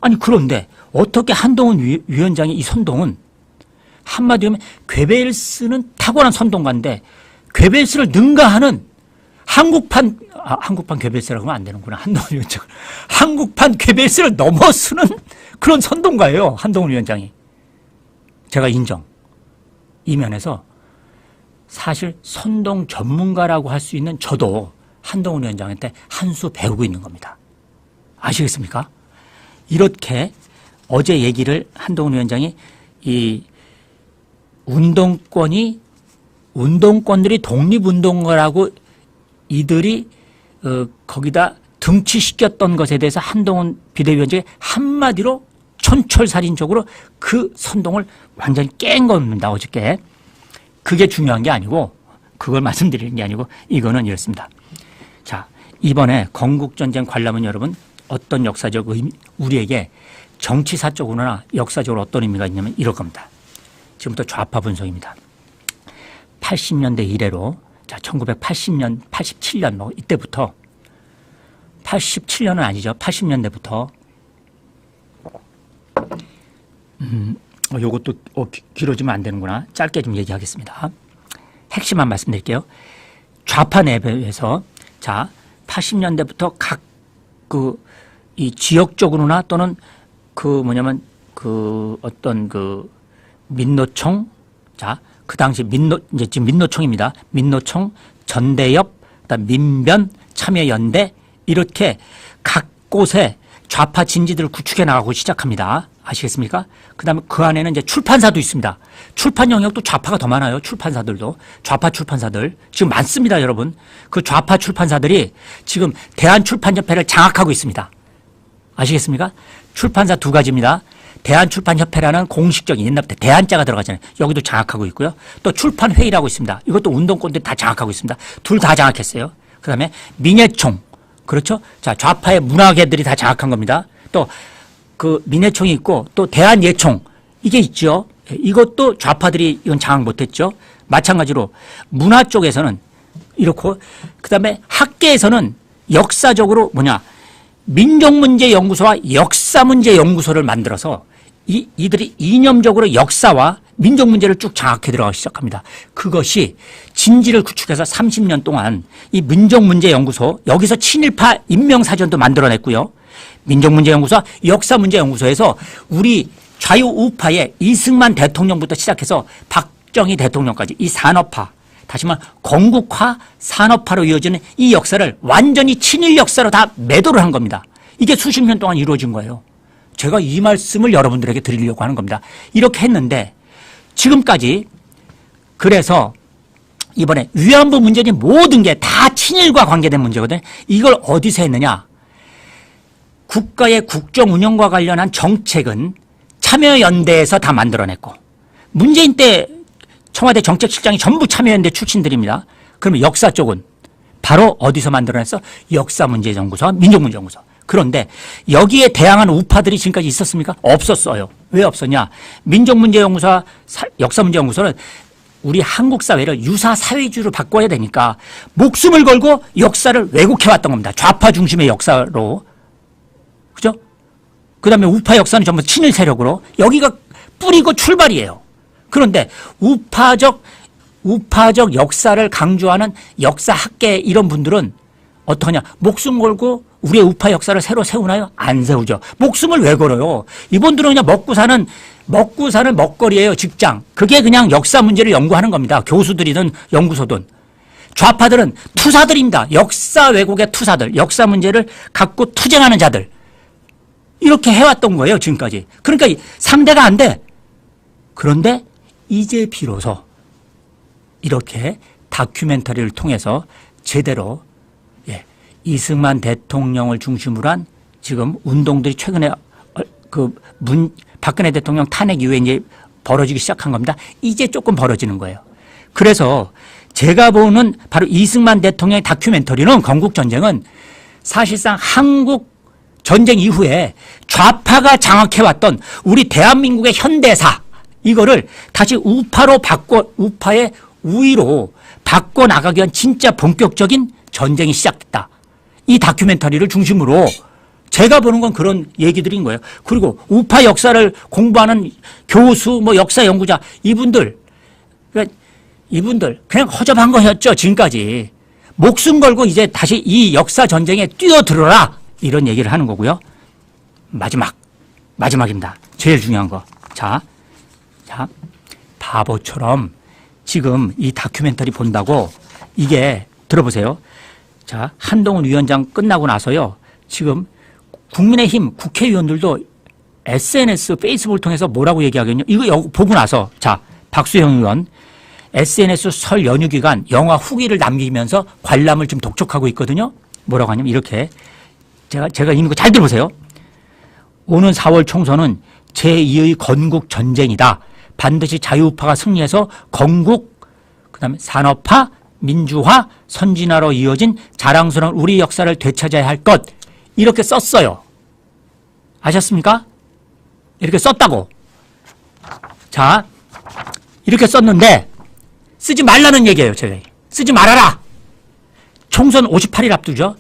아니 그런데 어떻게 한동훈 위원장의 이 선동은 한마디로 하면 괴벨스는 탁월한 선동가인데 괴벨스를 능가하는 한국판 괴벨스라고 하면 안 되는구나. 한동훈 위원장. 한국판 괴벨스를 넘어서는 그런 선동가예요. 한동훈 위원장이. 제가 인정. 이 면에서 사실 선동 전문가라고 할 수 있는 저도 한동훈 위원장한테 한 수 배우고 있는 겁니다. 아시겠습니까? 이렇게 어제 얘기를 한동훈 위원장이 이 운동권들이 독립운동가라고 이들이 거기다 등치시켰던 것에 대해서 한동훈 비대위원장이 한마디로 촌철살인적으로 그 선동을 완전히 깬 겁니다. 어저께. 그게 중요한 게 아니고 그걸 말씀드리는 게 아니고 이거는 이렇습니다. 자, 이번에 건국전쟁 관람은 여러분 어떤 역사적 의미, 우리에게 정치사적으로나 역사적으로 어떤 의미가 있냐면 이럴 겁니다. 지금부터 좌파 분석입니다. 80년대 이래로 자 1980년, 87년 이때부터 87년은 아니죠. 80년대부터 요것도 길어지면 안 되는구나. 짧게 좀 얘기하겠습니다. 핵심만 말씀드릴게요. 좌파 내부에서 자 80년대부터 각 이 지역적으로나 또는 어떤 민노총 자 그 당시 이제 지금 민노총입니다. 민노총, 전대협, 그다음 민변, 참여연대 이렇게 각 곳에 좌파 진지들을 구축해 나가고 시작합니다. 아시겠습니까? 그다음에 그 안에는 이제 출판사도 있습니다. 출판 영역도 좌파가 더 많아요. 출판사들도. 좌파 출판사들. 지금 많습니다, 여러분. 그 좌파 출판사들이 지금 대한출판협회를 장악하고 있습니다. 아시겠습니까? 출판사 2가지입니다. 대한출판협회라는 공식적인 옛날부터 대한자가 들어가잖아요. 여기도 장악하고 있고요. 또 출판회의라고 있습니다. 이것도 운동권들이 다 장악하고 있습니다. 둘 다 장악했어요. 그다음에 민예총. 그렇죠? 자, 좌파의 문화계들이 다 장악한 겁니다. 또 그 민예총이 있고 또 대한예총 이게 있죠. 이것도 좌파들이 이건 장악 못했죠. 마찬가지로 문화 쪽에서는 이렇고 그다음에 학계에서는 역사적으로 민족문제연구소와 역사문제연구소를 만들어서 이들이 이념적으로 역사와 민족문제를 쭉 장악해 들어가기 시작합니다. 그것이 진지를 구축해서 30년 동안 이 민족문제연구소 여기서 친일파 인명사전도 만들어냈고요. 민족문제연구소와 역사문제연구소에서 우리 좌우우파의 이승만 대통령부터 시작해서 박정희 대통령까지 이 산업화 다시 말해 건국화 산업화로 이어지는 이 역사를 완전히 친일 역사로 다 매도를 한 겁니다. 이게 수십 년 동안 이루어진 거예요. 제가 이 말씀을 여러분들에게 드리려고 하는 겁니다. 이렇게 했는데 지금까지 그래서 이번에 위안부 문제는 모든 게 다 친일과 관계된 문제거든요. 이걸 어디서 했느냐. 국가의 국정 운영과 관련한 정책은 참여연대에서 다 만들어냈고 문재인 때 청와대 정책실장이 전부 참여연대 출신들입니다. 그러면 역사 쪽은 바로 어디서 만들어냈어? 역사문제연구소와 민족문제연구소. 그런데 여기에 대항하는 우파들이 지금까지 있었습니까? 없었어요. 왜 없었냐? 민족문제연구소와 역사문제연구소는 우리 한국 사회를 유사 사회주의로 바꿔야 되니까 목숨을 걸고 역사를 왜곡해왔던 겁니다. 좌파 중심의 역사로. 그죠? 그 다음에 우파 역사는 전부 친일 세력으로. 여기가 뿌리고 출발이에요. 그런데 우파적 역사를 강조하는 역사학계 이런 분들은 어떠냐? 목숨 걸고 우리의 우파 역사를 새로 세우나요? 안 세우죠. 목숨을 왜 걸어요? 이분들은 그냥 먹고 사는 먹거리예요. 직장. 그게 그냥 역사 문제를 연구하는 겁니다. 교수들이든 연구소든. 좌파들은 투사들입니다. 역사 왜곡의 투사들. 역사 문제를 갖고 투쟁하는 자들. 이렇게 해왔던 거예요. 지금까지. 그러니까 상대가 안 돼. 그런데 이제 비로소 이렇게 다큐멘터리를 통해서 제대로 이승만 대통령을 중심으로 한 지금 운동들이 최근에 박근혜 대통령 탄핵 이후에 이제 벌어지기 시작한 겁니다. 이제 조금 벌어지는 거예요. 그래서 제가 보는 바로 이승만 대통령의 다큐멘터리는 건국전쟁은 사실상 한국 전쟁 이후에 좌파가 장악해왔던 우리 대한민국의 현대사 이거를 다시 우파의 우위로 바꿔나가기 위한 진짜 본격적인 전쟁이 시작됐다. 이 다큐멘터리를 중심으로 제가 보는 건 그런 얘기들인 거예요. 그리고 우파 역사를 공부하는 교수, 역사 연구자 이분들 그냥 허접한 거였죠. 지금까지. 목숨 걸고 이제 다시 이 역사 전쟁에 뛰어들어라. 이런 얘기를 하는 거고요. 마지막입니다. 제일 중요한 거. 자, 바보처럼 지금 이 다큐멘터리 본다고 이게 들어보세요. 자, 한동훈 위원장 끝나고 나서요. 지금 국민의힘 국회의원들도 SNS, 페이스북을 통해서 뭐라고 얘기하겠냐. 이거 보고 나서 자, 박수영 의원 SNS 설 연휴 기간 영화 후기를 남기면서 관람을 좀 독촉하고 있거든요. 뭐라고 하냐면 이렇게 제가 읽는 거 잘 들어보세요. 오는 4월 총선은 제2의 건국 전쟁이다. 반드시 자유우파가 승리해서 건국, 그다음에 산업화, 민주화, 선진화로 이어진 자랑스러운 우리 역사를 되찾아야 할 것. 이렇게 썼어요. 아셨습니까? 이렇게 썼다고. 자, 이렇게 썼는데 쓰지 말라는 얘기예요. 제가. 쓰지 말아라. 총선 58일 앞두죠.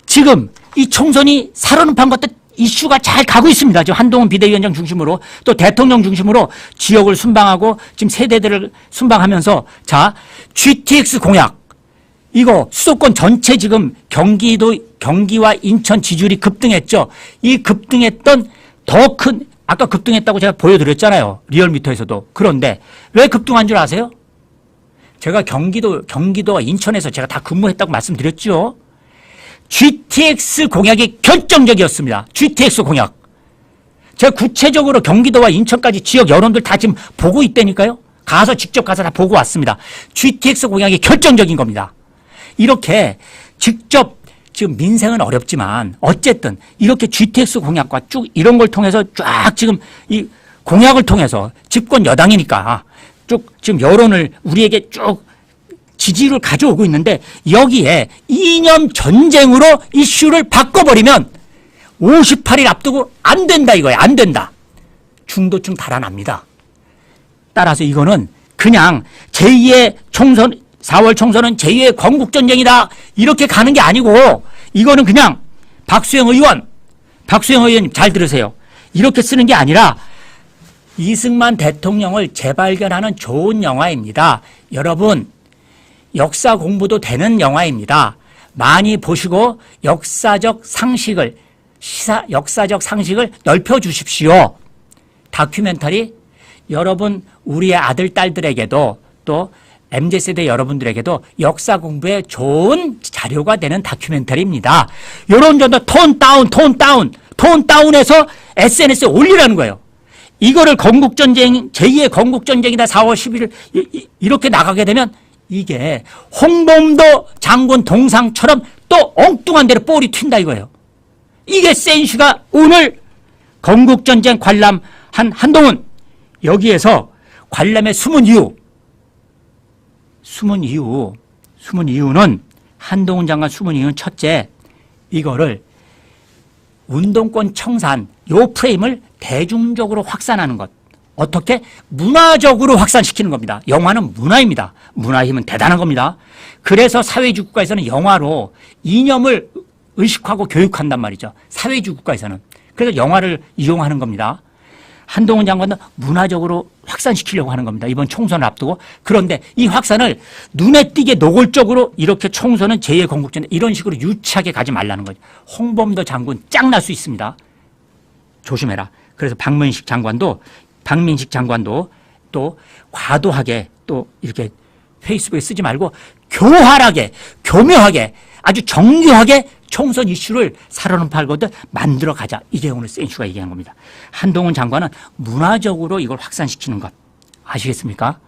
지금 이 총선이 살얼음판 것도 이슈가 잘 가고 있습니다. 지금 한동훈 비대위원장 중심으로 또 대통령 중심으로 지역을 순방하고 지금 세대들을 순방하면서 자, GTX 공약 이거 수도권 전체 지금 경기와 인천 지지율이 급등했죠. 이 급등했던 더 큰 아까 급등했다고 제가 보여드렸잖아요. 리얼미터에서도. 그런데 왜 급등한 줄 아세요? 제가 경기도와 인천에서 제가 다 근무했다고 말씀드렸죠. GTX 공약이 결정적이었습니다. GTX 공약. 제가 구체적으로 경기도와 인천까지 지역 여론들 다 지금 보고 있다니까요. 직접 가서 다 보고 왔습니다. GTX 공약이 결정적인 겁니다. 이렇게 직접 지금 민생은 어렵지만 어쨌든 이렇게 GTX 공약과 쭉 이런 걸 통해서 쫙 지금 이 공약을 통해서 집권 여당이니까 쭉 지금 여론을 우리에게 쭉 지지를 가져오고 있는데 여기에 이념 전쟁으로 이슈를 바꿔버리면 58일 앞두고 안 된다 이거예요. 안 된다. 중도층 달아납니다. 따라서 이거는 그냥 제2의 총선 4월 총선은 제2의 건국전쟁이다 이렇게 가는 게 아니고 이거는 그냥 박수영 의원님 잘 들으세요. 이렇게 쓰는 게 아니라 이승만 대통령을 재발견하는 좋은 영화입니다. 여러분 역사 공부도 되는 영화입니다. 많이 보시고 역사적 상식을 넓혀 주십시오. 다큐멘터리 여러분 우리의 아들 딸들에게도 또 MZ세대 여러분들에게도 역사 공부에 좋은 자료가 되는 다큐멘터리입니다. 이런 점도 톤 다운해서 SNS에 올리라는 거예요. 이거를 건국전쟁 제2의 건국전쟁이다 4월 11일 이렇게 나가게 되면 이게 홍범도 장군 동상처럼 또 엉뚱한 데로 볼이 튄다 이거예요. 이게 센슈가 오늘 건국전쟁 관람한 한동훈, 여기에서 관람에 숨은 이유는 한동훈 장관 숨은 이유는 첫째, 이거를 운동권 청산, 요 프레임을 대중적으로 확산하는 것. 어떻게? 문화적으로 확산시키는 겁니다. 영화는 문화입니다. 문화의 힘은 대단한 겁니다. 그래서 사회주의 국가에서는 영화로 이념을 의식하고 교육한단 말이죠. 사회주의 국가에서는. 그래서 영화를 이용하는 겁니다. 한동훈 장관은 문화적으로 확산시키려고 하는 겁니다. 이번 총선을 앞두고. 그런데 이 확산을 눈에 띄게 노골적으로 이렇게 총선은 제2의 건국전쟁 이런 식으로 유치하게 가지 말라는 거죠. 홍범도 장군 짱날 수 있습니다. 조심해라. 그래서 박민식 장관도 또 과도하게 또 이렇게 페이스북에 쓰지 말고 교활하게, 교묘하게, 아주 정교하게 총선 이슈를 살얼음 팔거든 만들어 가자. 이게 오늘 센슈가 얘기한 겁니다. 한동훈 장관은 문화적으로 이걸 확산시키는 것. 아시겠습니까?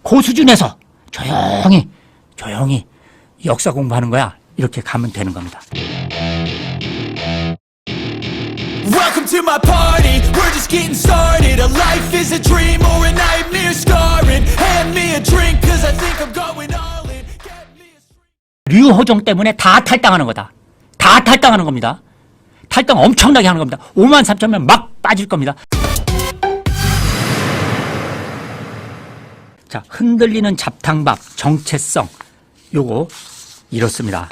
그 수준에서 조용히 역사 공부하는 거야. 이렇게 가면 되는 겁니다. Welcome to my party, we're just getting started. A life is a dream or a nightmare scarring. Hand me a drink cause I think I'm going all in. Get me a stream. 류호정 때문에 다 탈당하는 거다. 다 탈당하는 겁니다. 탈당 엄청나게 하는 겁니다. 5만 3천 명 막 빠질 겁니다. 자, 흔들리는 잡탕밥 정체성, 요거 이렇습니다.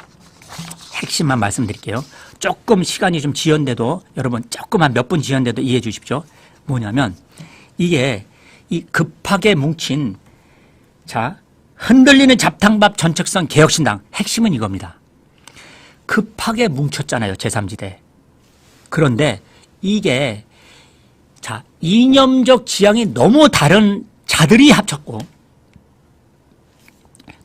핵심만 말씀드릴게요. 조금 시간이 좀 지연돼도 여러분 조금만 몇 분 지연돼도 이해해 주십시오. 뭐냐면 이게 이 급하게 뭉친 자 흔들리는 잡탕밥 정체성 개혁신당 핵심은 이겁니다. 급하게 뭉쳤잖아요. 제3지대. 그런데 이게 자 이념적 지향이 너무 다른 자들이 합쳤고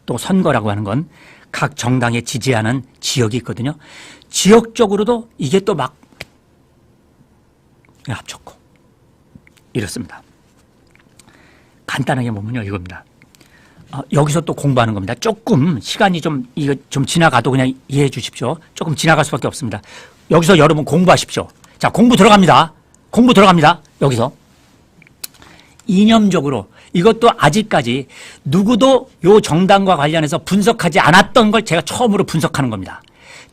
또 선거라고 하는 건 각 정당에 지지하는 지역이 있거든요. 지역적으로도 이게 또 막 합쳤고 이렇습니다. 간단하게 보면요 이겁니다. 여기서 또 공부하는 겁니다. 조금 시간이 좀 지나가도 그냥 이해해 주십시오. 조금 지나갈 수밖에 없습니다. 여기서 여러분 공부하십시오. 자, 공부 들어갑니다. 여기서 이념적으로 이것도 아직까지 누구도 요 정당과 관련해서 분석하지 않았던 걸 제가 처음으로 분석하는 겁니다.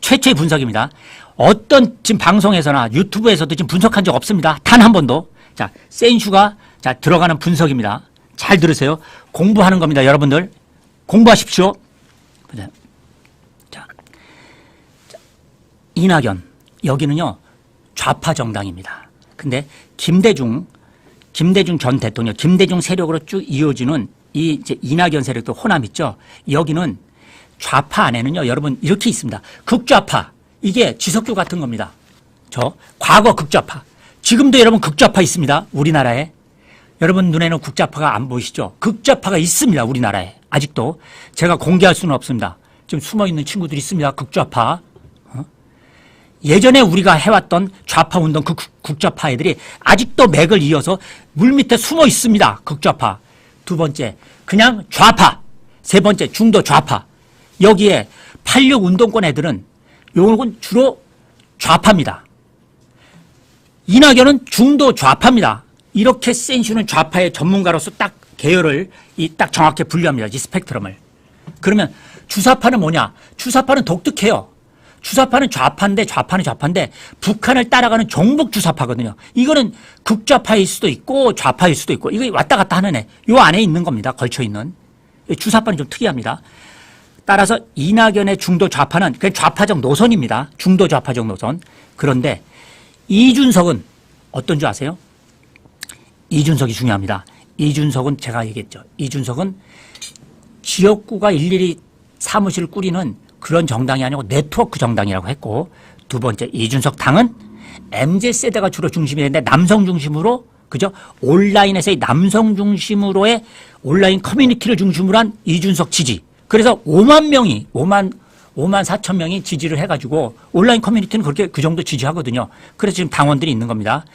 최초의 분석입니다. 어떤 지금 방송에서나 유튜브에서도 지금 분석한 적 없습니다. 단 한 번도. 자, 센슈가 자 들어가는 분석입니다. 잘 들으세요. 공부하는 겁니다. 여러분들 공부하십시오. 자, 이낙연 여기는요 좌파 정당입니다. 근데 김대중 전 대통령, 김대중 세력으로 쭉 이어지는 이 이제 이낙연 세력도 호남 있죠. 여기는 좌파 안에는요, 여러분 이렇게 있습니다. 극좌파. 이게 지석규 같은 겁니다. 과거 극좌파. 지금도 여러분 극좌파 있습니다. 우리나라에. 여러분 눈에는 극좌파가 안 보이시죠? 극좌파가 있습니다. 우리나라에. 아직도. 제가 공개할 수는 없습니다. 지금 숨어 있는 친구들이 있습니다. 극좌파. 예전에 우리가 해왔던 좌파 운동 그 극좌파 애들이 아직도 맥을 이어서 물밑에 숨어 있습니다. 극좌파. 두 번째, 그냥 좌파. 세 번째, 중도 좌파. 여기에 86 운동권 애들은 요건 주로 좌파입니다. 이낙연은 중도 좌파입니다. 이렇게 센슈는 좌파의 전문가로서 딱 계열을 딱 정확히 분류합니다. 이 스펙트럼을. 그러면 주사파는 뭐냐? 주사파는 독특해요. 주사파는 좌파인데 북한을 따라가는 종북 주사파거든요. 이거는 극좌파일 수도 있고 좌파일 수도 있고 이거 왔다 갔다 하는 애. 요 안에 있는 겁니다. 걸쳐 있는. 주사파는 좀 특이합니다. 따라서 이낙연의 중도 좌파는 그냥 좌파적 노선입니다. 중도 좌파적 노선. 그런데 이준석은 어떤 줄 아세요? 이준석이 중요합니다. 이준석은 제가 얘기했죠. 이준석은 지역구가 일일이 사무실을 꾸리는 그런 정당이 아니고 네트워크 정당이라고 했고, 두 번째 이준석 당은 MZ세대가 주로 중심이 되는데 남성 중심으로, 그죠? 온라인에서의 남성 중심으로의 온라인 커뮤니티를 중심으로 한 이준석 지지. 그래서 5만 4천 명이 지지를 해가지고 온라인 커뮤니티는 그렇게 그 정도 지지하거든요. 그래서 지금 당원들이 있는 겁니다.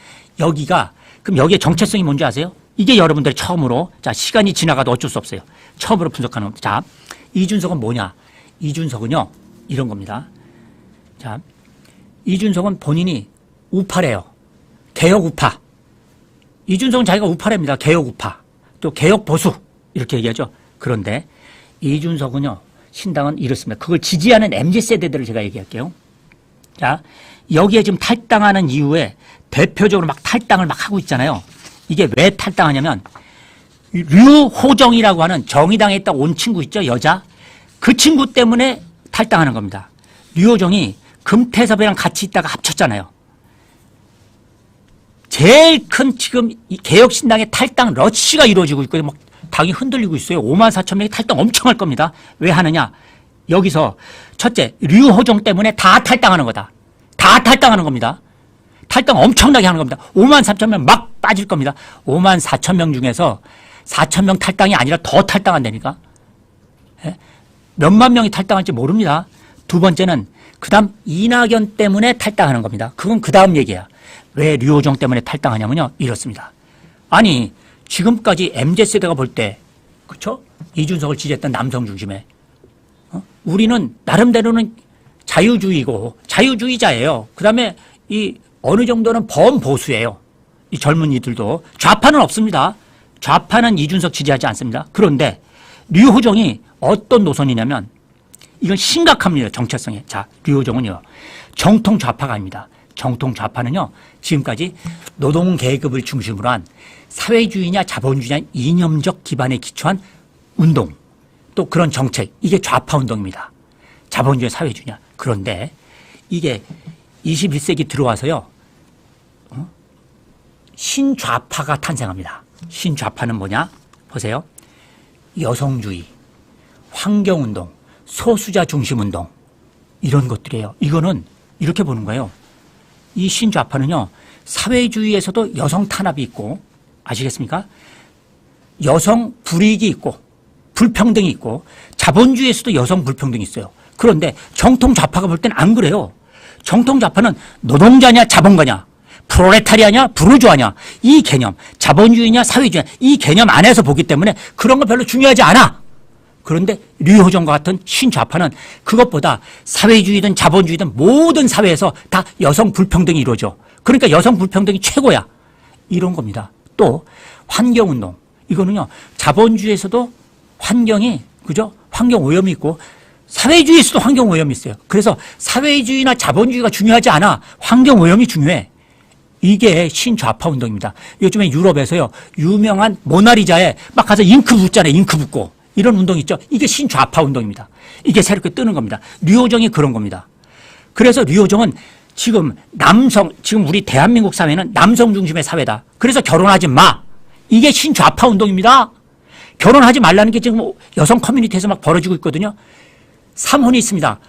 그럼 여기에 정체성이 뭔지 아세요? 이게 여러분들이 처음으로, 자, 시간이 지나가도 어쩔 수 없어요. 처음으로 분석하는 겁니다. 자, 이준석은 뭐냐? 이준석은요, 이런 겁니다. 자, 이준석은 본인이 우파래요. 개혁 우파. 이준석은 자기가 우파랍니다. 개혁 우파. 또 개혁 보수. 이렇게 얘기하죠. 그런데 이준석은요, 신당은 이렇습니다. 그걸 지지하는 MZ세대들을 제가 얘기할게요. 자, 여기에 지금 탈당하는 이유에 대표적으로 막 탈당을 막 하고 있잖아요. 이게 왜 탈당하냐면 류호정이라고 하는 정의당에 있다 온 친구 있죠, 여자. 그 친구 때문에 탈당하는 겁니다. 류호정이 금태섭이랑 같이 있다가 합쳤잖아요. 제일 큰 지금 이 개혁신당의 탈당 러시가 이루어지고 있고요. 막 당이 흔들리고 있어요. 5만 4천 명이 탈당 엄청 할 겁니다. 왜 하느냐? 여기서 첫째, 류호정 때문에 다 탈당하는 거다. 다 탈당하는 겁니다. 탈당 엄청나게 하는 겁니다. 5만 4천 명 막 빠질 겁니다. 5만 4천 명 중에서 4천 명 탈당이 아니라 더 탈당한다니까. 예? 몇만 명이 탈당할지 모릅니다. 두 번째는 그다음 이낙연 때문에 탈당하는 겁니다. 그건 그다음 얘기야. 왜 류호정 때문에 탈당하냐면요. 이렇습니다. 아니 지금까지 MZ세대가 볼 때 그렇죠? 이준석을 지지했던 남성 중심에 우리는 나름대로는 자유주의고 자유주의자예요. 그다음에 이 어느 정도는 범보수예요. 이 젊은이들도. 좌파는 없습니다. 좌파는 이준석 지지하지 않습니다. 그런데 류호정이 어떤 노선이냐면 이건 심각합니다. 정체성에. 자, 류호정은요. 정통 좌파가 아닙니다. 정통 좌파는요. 지금까지 노동계급을 중심으로 한 사회주의냐 자본주의냐 이념적 기반에 기초한 운동 또 그런 정책 이게 좌파 운동입니다. 자본주의 사회주의냐. 그런데 이게 21세기 들어와서요. 신좌파가 탄생합니다. 신좌파는 뭐냐? 보세요. 여성주의, 환경운동, 소수자 중심운동 이런 것들이에요. 이거는 이렇게 보는 거예요. 이 신좌파는요. 사회주의에서도 여성 탄압이 있고 아시겠습니까? 여성 불이익이 있고 불평등이 있고 자본주의에서도 여성 불평등이 있어요. 그런데 정통 좌파가 볼 땐 안 그래요. 정통 좌파는 노동자냐 자본가냐 프롤레타리아냐 부르주아냐 이 개념 자본주의냐 사회주의냐 이 개념 안에서 보기 때문에 그런 거 별로 중요하지 않아. 그런데 류호정과 같은 신좌파는 그것보다 사회주의든 자본주의든 모든 사회에서 다 여성 불평등이 이루어져. 그러니까 여성 불평등이 최고야. 이런 겁니다. 또 환경운동 이거는요 자본주의에서도 환경이 그죠? 환경 오염이 있고 사회주의에서도 환경 오염이 있어요. 그래서 사회주의나 자본주의가 중요하지 않아. 환경 오염이 중요해. 이게 신좌파 운동입니다. 요즘에 유럽에서요 유명한 모나리자에 막 가서 잉크 붓잖아요. 잉크 붓고 이런 운동 있죠. 이게 신좌파 운동입니다. 이게 새롭게 뜨는 겁니다. 류호정이 그런 겁니다. 그래서 류호정은 지금 지금 우리 대한민국 사회는 남성 중심의 사회다. 그래서 결혼하지 마. 이게 신좌파 운동입니다. 결혼하지 말라는 게 지금 여성 커뮤니티에서 막 벌어지고 있거든요. 삼혼이 있습니다.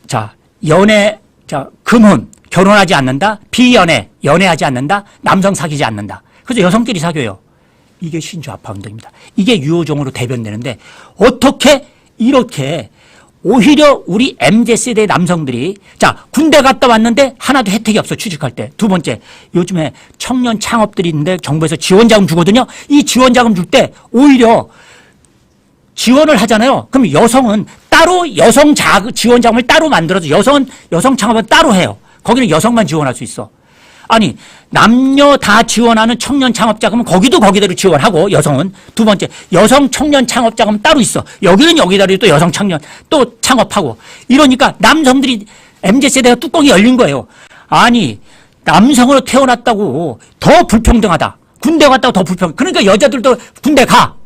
자, 금혼, 결혼하지 않는다. 비연애, 연애하지 않는다. 남성 사귀지 않는다. 그래서 여성끼리 사귀어요. 이게 신좌파 운동입니다. 이게 류호정으로 대변되는데 어떻게 이렇게 오히려 우리 MZ세대 남성들이 자 군대 갔다 왔는데 하나도 혜택이 없어 취직할 때. 두 번째 요즘에 청년 창업들이 있는데 정부에서 지원자금 주거든요. 이 지원자금 줄 때 오히려 지원을 하잖아요. 그럼 여성은 따로 지원자금을 따로 만들어서 여성 창업은 따로 해요. 거기는 여성만 지원할 수 있어. 아니 남녀 다 지원하는 청년 창업자금은 거기대로 지원하고 여성은 두 번째 여성 청년 창업자금은 따로 있어. 여기는 여기대로 또 여성 청년 또 창업하고 이러니까 남성들이 MZ세대가 뚜껑이 열린 거예요. 아니 남성으로 태어났다고 더 불평등하다. 군대 갔다고 더 불평등. 그러니까 여자들도 군대 가.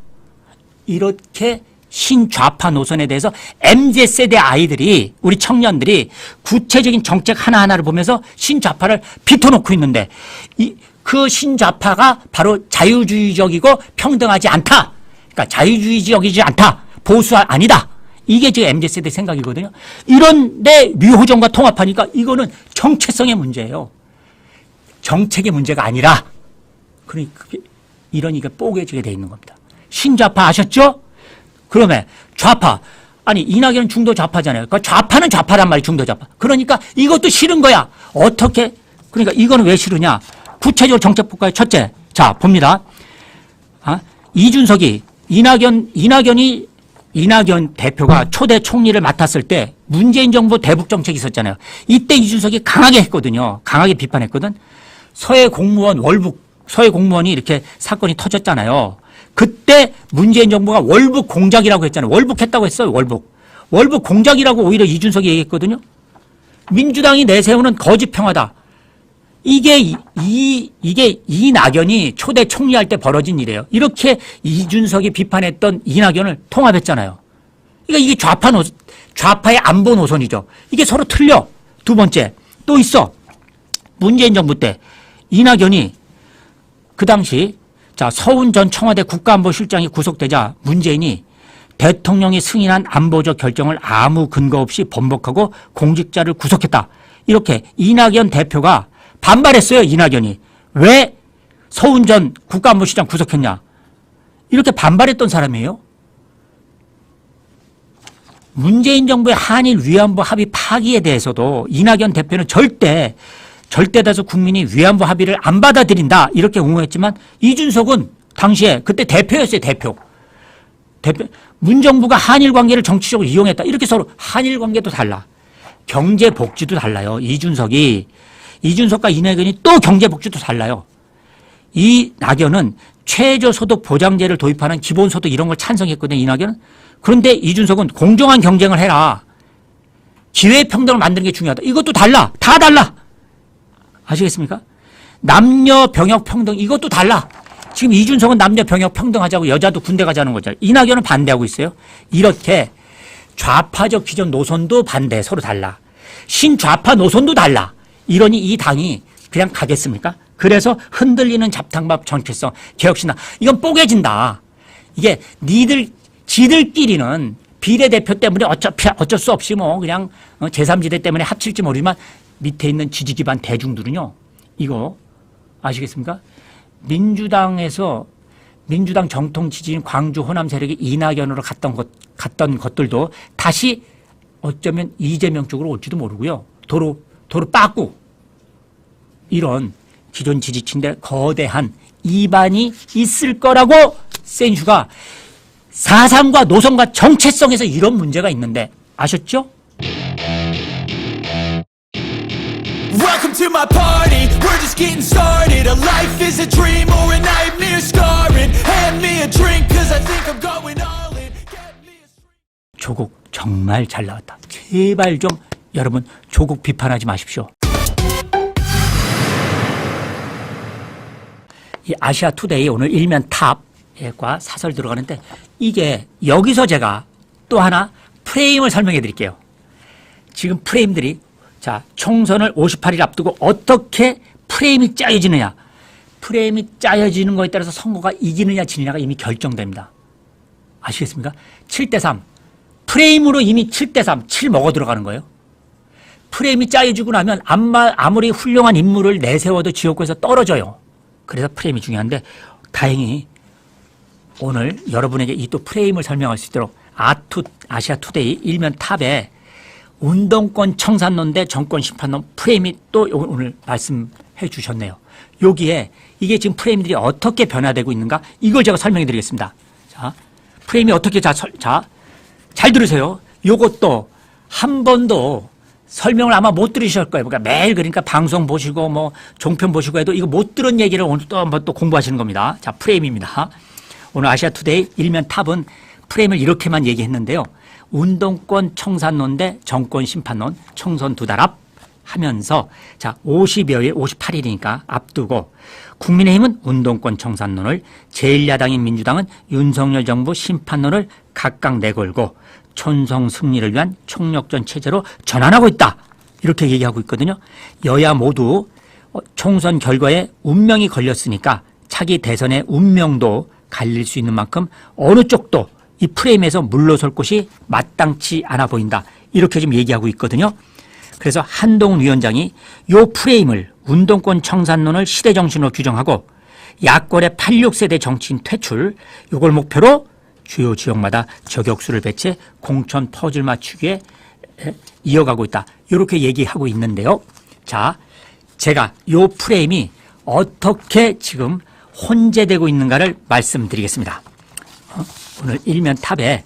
이렇게 신좌파 노선에 대해서 MZ세대 아이들이 우리 청년들이 구체적인 정책 하나하나를 보면서 신좌파를 비춰놓고 있는데 그 신좌파가 바로 자유주의적이고 평등하지 않다. 그러니까 자유주의적이지 않다. 보수 아니다. 이게 지금 MZ세대 생각이거든요. 이런데 류호정과 통합하니까 이거는 정체성의 문제예요. 정책의 문제가 아니라 그러니까 이러니까 뽀개지게 돼 있는 겁니다. 신좌파 아셨죠? 그러면 좌파. 아니 이낙연은 중도 좌파잖아요. 그러니까 좌파는 좌파란 말이 중도 좌파. 그러니까 이것도 싫은 거야. 어떻게? 그러니까 이거는 왜 싫으냐. 구체적으로 정책 볼까요? 첫째. 자 봅니다. 이준석이 이낙연이 이낙연 대표가 초대 총리를 맡았을 때 문재인 정부 대북 정책이 있었잖아요. 이때 이준석이 강하게 했거든요. 강하게 비판했거든. 서해 공무원이 이렇게 사건이 터졌잖아요. 그때 문재인 정부가 월북 공작이라고 했잖아요. 월북했다고 했어요. 월북 공작이라고 오히려 이준석이 얘기했거든요. 민주당이 내세우는 거짓 평화다. 이게 이낙연이 초대 총리할 때 벌어진 일이에요. 이렇게 이준석이 비판했던 이낙연을 통합했잖아요. 그러니까 이게 좌파의 안보 노선이죠. 이게 서로 틀려. 두 번째, 또 있어. 문재인 정부 때 이낙연이 그 당시 서훈 전 청와대 국가안보실장이 구속되자 문재인이 대통령이 승인한 안보적 결정을 아무 근거 없이 번복하고 공직자를 구속했다. 이렇게 이낙연 대표가 반발했어요. 이낙연이. 왜 서훈 전 국가안보실장 구속했냐. 이렇게 반발했던 사람이에요. 문재인 정부의 한일 위안부 합의 파기에 대해서도 이낙연 대표는 절대 다수 국민이 위안부 합의를 안 받아들인다. 이렇게 옹호했지만 이준석은 당시에 그때 대표였어요. 대표. 문정부가 한일 관계를 정치적으로 이용했다. 이렇게 서로 한일 관계도 달라. 경제 복지도 달라요. 이준석과 이낙연이 또 경제 복지도 달라요. 이낙연은 최저소득 보장제를 도입하는 기본소득 이런 걸 찬성했거든요. 이낙연은. 그런데 이준석은 공정한 경쟁을 해라. 기회평등을 만드는 게 중요하다. 이것도 달라. 다 달라. 아시겠습니까? 남녀 병역 평등 이것도 달라. 지금 이준석은 남녀 병역 평등하자고 여자도 군대 가자는 거잖아요. 이낙연은 반대하고 있어요. 이렇게 좌파적 기존 노선도 반대 서로 달라. 신좌파 노선도 달라. 이러니 이 당이 그냥 가겠습니까? 그래서 흔들리는 잡탕밥 정체성 개혁신당 이건 뽀개진다. 이게 지들끼리는 비례대표 때문에 어쩔 수 없이 뭐 그냥 제3지대 때문에 합칠지 모르지만 밑에 있는 지지 기반 대중들은요. 이거 아시겠습니까? 민주당 정통 지지인 광주 호남 세력이 이낙연으로 갔던 것들도 다시 어쩌면 이재명 쪽으로 올지도 모르고요. 도로 빠꾸 이런 기존 지지층들의 거대한 이반이 있을 거라고 센슈가 4.3과 노선과 정체성에서 이런 문제가 있는데 아셨죠? Welcome to my party, we're just getting started. A life is a dream or a nightmare scarring. Hand me a drink cause I think I'm going all in. Get me a 조국 정말 잘 나왔다. 제발 좀 여러분 조국 비판하지 마십시오. 이 아시아 투데이 오늘 일면 탑과 사설 들어가는데 이게 여기서 제가 또 하나 프레임을 설명해 드릴게요. 지금 프레임들이 총선을 58일 앞두고 어떻게 프레임이 짜여지느냐. 프레임이 짜여지는 거에 따라서 선거가 이기느냐 지느냐가 이미 결정됩니다. 아시겠습니까? 7대3. 프레임으로 이미 7대3, 7 먹어 들어가는 거예요. 프레임이 짜여지고 나면 아무리 훌륭한 인물을 내세워도 지역구에서 떨어져요. 그래서 프레임이 중요한데 다행히 오늘 여러분에게 이 또 프레임을 설명할 수 있도록 아시아 투데이 일면 탑에 운동권 청산론 대 정권 심판론 프레임이 또 오늘 말씀해 주셨네요. 여기에 이게 지금 프레임들이 어떻게 변화되고 있는가 이걸 제가 설명해 드리겠습니다. 자, 프레임이 어떻게 잘 들으세요. 요것도 한 번도 설명을 아마 못 들으실 거예요. 그러니까 매일 그러니까 방송 보시고 뭐 종편 보시고 해도 이거 못 들은 얘기를 오늘 또 한번 또 공부하시는 겁니다. 자, 프레임입니다. 오늘 아시아 투데이 일면 탑은 프레임을 이렇게만 얘기했는데요. 운동권 청산론 대 정권 심판론 총선 2달 앞 하면서 50여일 58일이니까 앞두고 국민의힘은 운동권 청산론을 제1야당인 민주당은 윤석열 정부 심판론을 각각 내걸고 촌성 승리를 위한 총력전 체제로 전환하고 있다. 이렇게 얘기하고 있거든요. 여야 모두 총선 결과에 운명이 걸렸으니까 차기 대선의 운명도 갈릴 수 있는 만큼 어느 쪽도 이 프레임에서 물러설 곳이 마땅치 않아 보인다. 이렇게 지금 얘기하고 있거든요. 그래서 한동훈 위원장이 이 프레임을 운동권 청산론을 시대정신으로 규정하고 야권의 86세대 정치인 퇴출 이걸 목표로 주요 지역마다 저격수를 배치해 공천 퍼즐 맞추기에 이어가고 있다. 이렇게 얘기하고 있는데요. 자, 제가 이 프레임이 어떻게 지금 혼재되고 있는가를 말씀드리겠습니다. 오늘 일면 탑에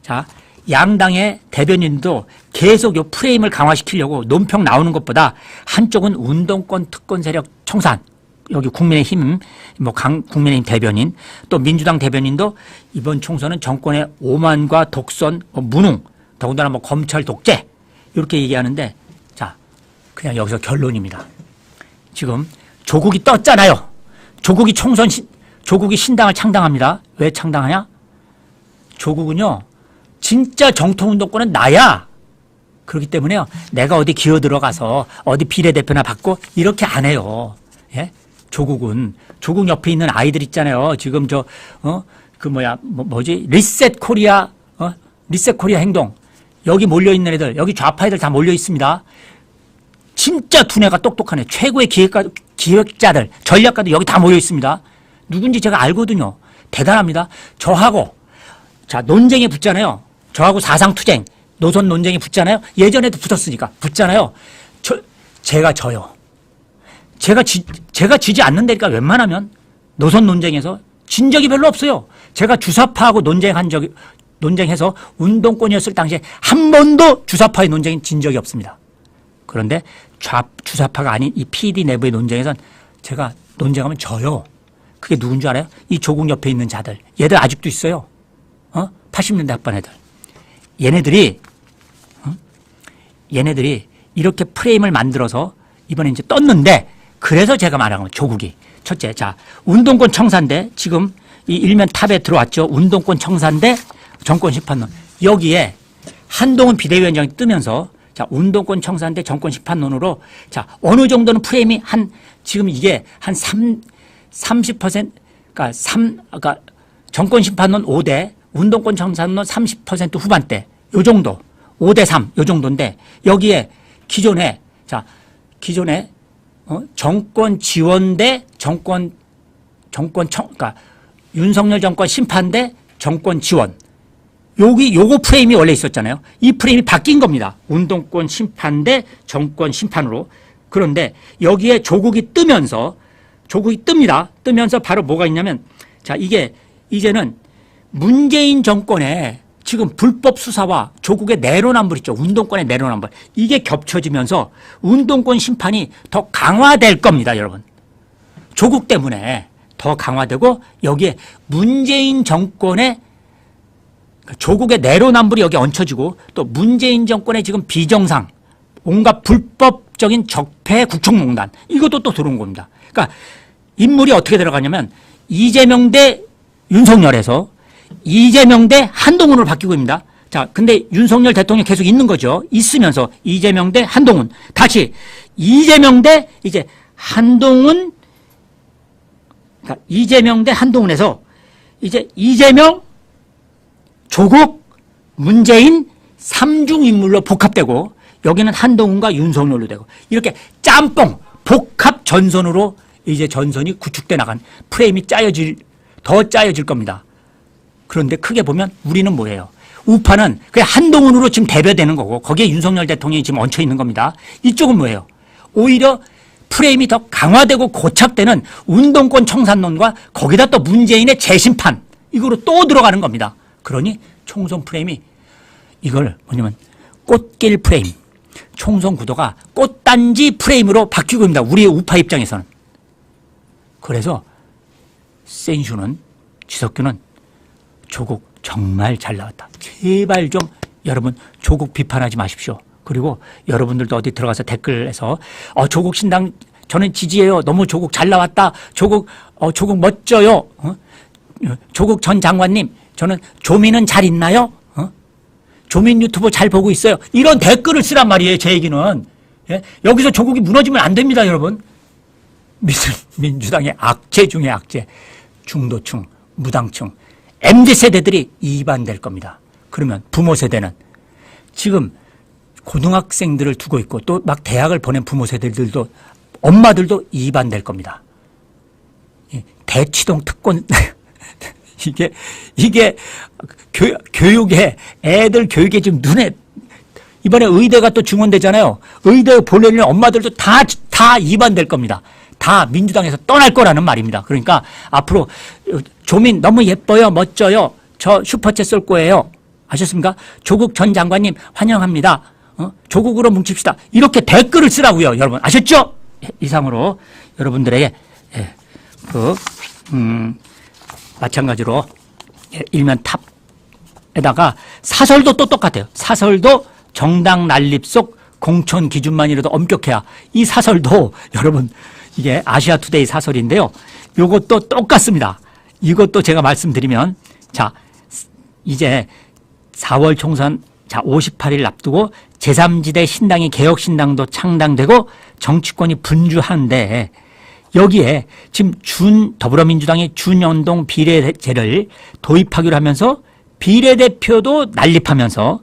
자, 양당의 대변인도 계속 요 프레임을 강화시키려고 논평 나오는 것보다 한쪽은 운동권 특권 세력 청산, 여기 국민의힘, 국민의힘 대변인, 또 민주당 대변인도 이번 총선은 정권의 오만과 독선, 무능, 더군다나 검찰 독재, 이렇게 얘기하는데, 자, 그냥 여기서 결론입니다. 지금 조국이 떴잖아요. 조국이 조국이 신당을 창당합니다. 왜 창당하냐? 조국은요, 진짜 정통운동권은 나야. 그렇기 때문에요, 내가 어디 기어 들어가서 어디 비례대표나 받고 이렇게 안 해요. 예? 조국 옆에 있는 아이들 있잖아요. 지금 리셋 코리아 행동. 여기 몰려있는 애들, 여기 좌파 애들 다 몰려 있습니다. 진짜 두뇌가 똑똑하네. 최고의 기획자들, 전략가들 여기 다 모여 있습니다. 누군지 제가 알거든요. 대단합니다. 저하고, 자, 논쟁에 붙잖아요. 저하고 사상투쟁, 노선 논쟁에 붙잖아요. 예전에도 붙었으니까. 붙잖아요. 제가 져요. 제가 지지 않는다니까 웬만하면 노선 논쟁에서 진 적이 별로 없어요. 제가 주사파하고 논쟁해서 운동권이었을 당시에 한 번도 주사파의 논쟁에 진 적이 없습니다. 그런데 주사파가 아닌 이 PD 내부의 논쟁에선 제가 논쟁하면 져요. 그게 누군지 알아요? 이 조국 옆에 있는 자들. 얘들 아직도 있어요. 80년대 학번 애들. 얘네들이 이렇게 프레임을 만들어서 이번에 이제 떴는데, 그래서 제가 말한 건 조국이. 첫째, 자, 운동권 청산대, 지금 이 일면 탑에 들어왔죠. 운동권 청산대, 정권 심판론. 여기에 한동훈 비대위원장이 뜨면서, 자, 운동권 청산대 정권 심판론으로, 자, 어느 정도는 프레임이 지금 이게 한 30%, 그러니까 정권 심판론 5대, 운동권 청산론 30% 후반대, 요 정도, 5대 3, 요 정도인데, 여기에 기존에 정권 지원대 그러니까 윤석열 정권 심판대 정권 지원. 요거 프레임이 원래 있었잖아요. 이 프레임이 바뀐 겁니다. 운동권 심판대 정권 심판으로. 그런데 여기에 조국이 뜹니다. 뜨면서 바로 뭐가 있냐면, 자, 이게 이제는 문재인 정권의 지금 불법 수사와 조국의 내로남불 있죠. 운동권의 내로남불. 이게 겹쳐지면서 운동권 심판이 더 강화될 겁니다, 여러분. 조국 때문에 더 강화되고, 여기에 문재인 정권의 조국의 내로남불이 여기 얹혀지고, 또 문재인 정권의 지금 비정상, 온갖 불법적인 적폐 국정농단, 이것도 또 들어온 겁니다. 그러니까 인물이 어떻게 들어가냐면, 이재명 대 윤석열에서 이재명 대 한동훈으로 바뀌고 있습니다. 자, 근데 윤석열 대통령이 계속 있는 거죠. 있으면서 이재명 대 한동훈. 다시 이재명 대 이제 한동훈, 그러니까 이재명 대 한동훈에서 이제 이재명, 조국, 문재인 3중 인물로 복합되고, 여기는 한동훈과 윤석열로 되고, 이렇게 짬뽕 복합 전선으로 이제 전선이 구축돼 나간 프레임이 더 짜여질 겁니다. 그런데 크게 보면 우리는 뭐예요? 우파는 그냥 한동훈으로 지금 대변되는 거고, 거기에 윤석열 대통령이 지금 얹혀 있는 겁니다. 이쪽은 뭐예요? 오히려 프레임이 더 강화되고 고착되는 운동권 청산론과 거기다 또 문재인의 재심판, 이거로 또 들어가는 겁니다. 그러니 총선 프레임이 이걸 뭐냐면 꽃길 프레임, 총선 구도가 꽃단지 프레임으로 바뀌고 있습니다. 우리의 우파 입장에서는. 그래서 센슈는, 지석규는 조국 정말 잘 나왔다. 제발 좀 여러분 조국 비판하지 마십시오. 그리고 여러분들도 어디 들어가서 댓글에서 조국 신당 저는 지지해요. 너무 조국 잘 나왔다. 조국 멋져요. 조국 전 장관님, 저는 조민은 잘 있나요? 조민 유튜브 잘 보고 있어요. 이런 댓글을 쓰란 말이에요. 제 얘기는. 예? 여기서 조국이 무너지면 안 됩니다, 여러분. 민주당의 악재 중에 악재. 중도층, 무당층, MZ세대들이 이반될 겁니다. 그러면 부모 세대는 지금 고등학생들을 두고 있고 또 막 대학을 보낸 부모 세대들도, 엄마들도 이반될 겁니다. 대치동 특권 이게 교육에, 애들 교육에 지금 눈에, 이번에 의대가 또 증원되잖아요. 의대 보내는 엄마들도 다 이반될 겁니다. 다 민주당에서 떠날 거라는 말입니다. 그러니까 앞으로 조민 너무 예뻐요, 멋져요, 저 슈퍼챗 쏠 거예요, 아셨습니까? 조국 전 장관님 환영합니다. 조국으로 뭉칩시다. 이렇게 댓글을 쓰라고요. 여러분 아셨죠? 이상으로 여러분들에게 마찬가지로 일면 탑에다가 사설도 또 똑같아요. 사설도 정당 난립 속 공천 기준만이라도 엄격해야. 이 사설도 여러분 이게 아시아투데이 사설인데요. 이것도 똑같습니다. 이것도 제가 말씀드리면 자 이제 4월 총선 58일 앞두고 제3지대 신당이 개혁신당도 창당되고 정치권이 분주한데 여기에 지금 더불어민주당이 준연동 비례제를 도입하기로 하면서 비례대표도 난립하면서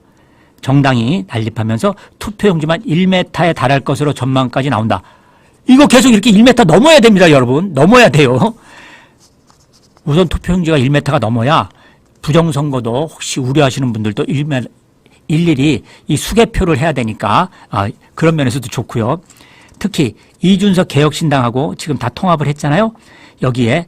정당이 난립하면서 투표용지만 1m에 달할 것으로 전망까지 나온다. 이거 계속 이렇게 1m 넘어야 됩니다, 여러분. 넘어야 돼요. 우선 투표용지가 1m가 넘어야 부정선거도 혹시 우려하시는 분들도 일일이 이 수개표를 해야 되니까 그런 면에서도 좋고요. 특히 이준석 개혁신당하고 지금 다 통합을 했잖아요. 여기에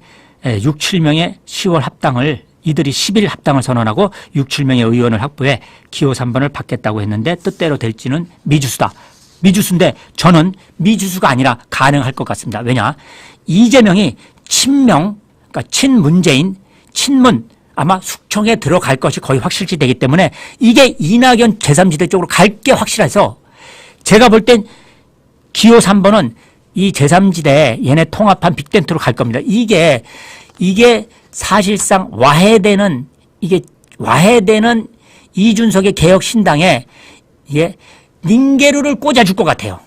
6, 7명의 10월 합당을 이들이 10일 합당을 선언하고 6, 7명의 의원을 확보해 기호 3번을 받겠다고 했는데 뜻대로 될지는 미주수다. 미주수인데 저는 미주수가 아니라 가능할 것 같습니다. 왜냐? 이재명이 친명, 그러니까 친문재인, 친문 아마 숙청에 들어갈 것이 거의 확실시 되기 때문에 이게 이낙연 제3지대 쪽으로 갈 게 확실해서 제가 볼 땐 기호 3번은 이 제3지대 얘네 통합한 빅텐트로 갈 겁니다. 이게 사실상 와해되는 이준석의 개혁신당에 링게루를 꽂아줄 것 같아요.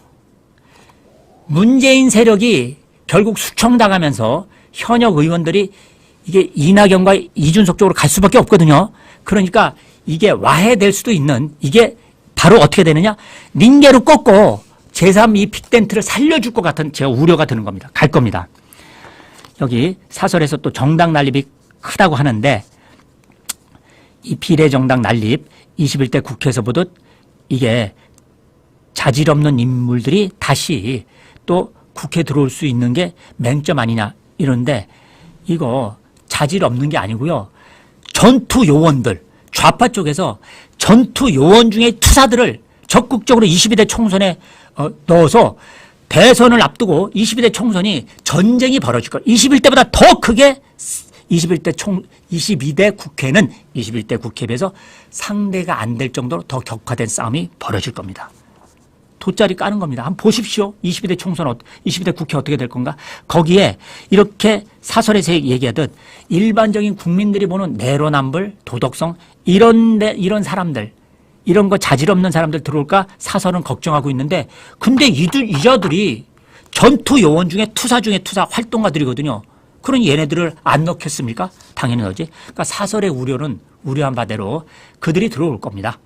문재인 세력이 결국 숙청당하면서 현역 의원들이 이게 이낙연과 이준석 쪽으로 갈 수밖에 없거든요. 그러니까 이게 와해될 수도 있는 이게 바로 어떻게 되느냐? 링게루 꽂고 제3이 빅텐트를 살려줄 것 같은 제가 우려가 드는 겁니다. 갈 겁니다. 여기 사설에서 또 정당 난립이 크다고 하는데 이 비례정당 난립 21대 국회에서 보듯 이게 자질 없는 인물들이 다시 또 국회에 들어올 수 있는 게 맹점 아니냐 이런데 이거 자질 없는 게 아니고요. 전투 요원들 좌파 쪽에서 전투 요원 중에 투사들을 적극적으로 22대 총선에 넣어서 대선을 앞두고 22대 총선이 전쟁이 벌어질 거예요. 21대보다 더 크게 22대 국회는 21대 국회에 비해서 상대가 안 될 정도로 더 격화된 싸움이 벌어질 겁니다. 돗자리 까는 겁니다. 한번 보십시오. 22대 총선, 22대 국회 어떻게 될 건가? 거기에 이렇게 사설에서 얘기하듯 일반적인 국민들이 보는 내로남불, 도덕성 이런 사람들 이런 거 자질 없는 사람들 들어올까 사설은 걱정하고 있는데 근데 이자들이 전투 요원 중에 투사 활동가들이거든요. 그러니 얘네들을 안 넣겠습니까? 당연히 넣지. 그러니까 사설의 우려는 우려한 바대로 그들이 들어올 겁니다.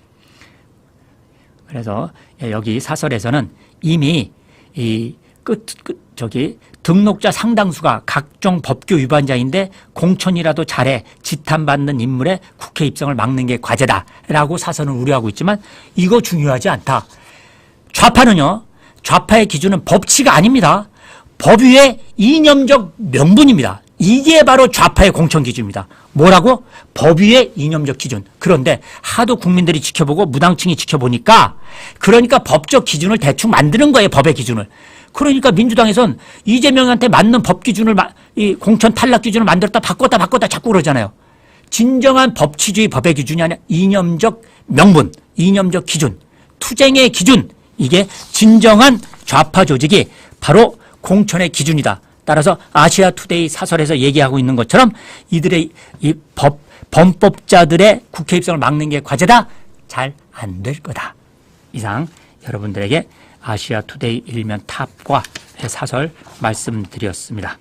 그래서 여기 사설에서는 이미 이 등록자 상당수가 각종 법규 위반자인데 공천이라도 잘해 지탄받는 인물의 국회 입성을 막는 게 과제다라고 사설은 우려하고 있지만 이거 중요하지 않다. 좌파는요. 좌파의 기준은 법치가 아닙니다. 법 위에 이념적 명분입니다. 이게 바로 좌파의 공천 기준입니다. 뭐라고? 법 위의 이념적 기준. 그런데 하도 국민들이 지켜보고 무당층이 지켜보니까 그러니까 법적 기준을 대충 만드는 거예요. 법의 기준을. 그러니까 민주당에선 이재명한테 맞는 법 기준을 이 공천 탈락 기준을 만들었다 바꿨다 자꾸 그러잖아요. 진정한 법치주의 법의 기준이 아니라 이념적 명분, 이념적 기준, 투쟁의 기준. 이게 진정한 좌파 조직이 바로 공천의 기준이다. 따라서 아시아투데이 사설에서 얘기하고 있는 것처럼 이들의 이 범법자들의 국회 입성을 막는 게 과제다. 잘 안 될 거다. 이상 여러분들에게 아시아투데이 일면 탑과 사설 말씀드렸습니다.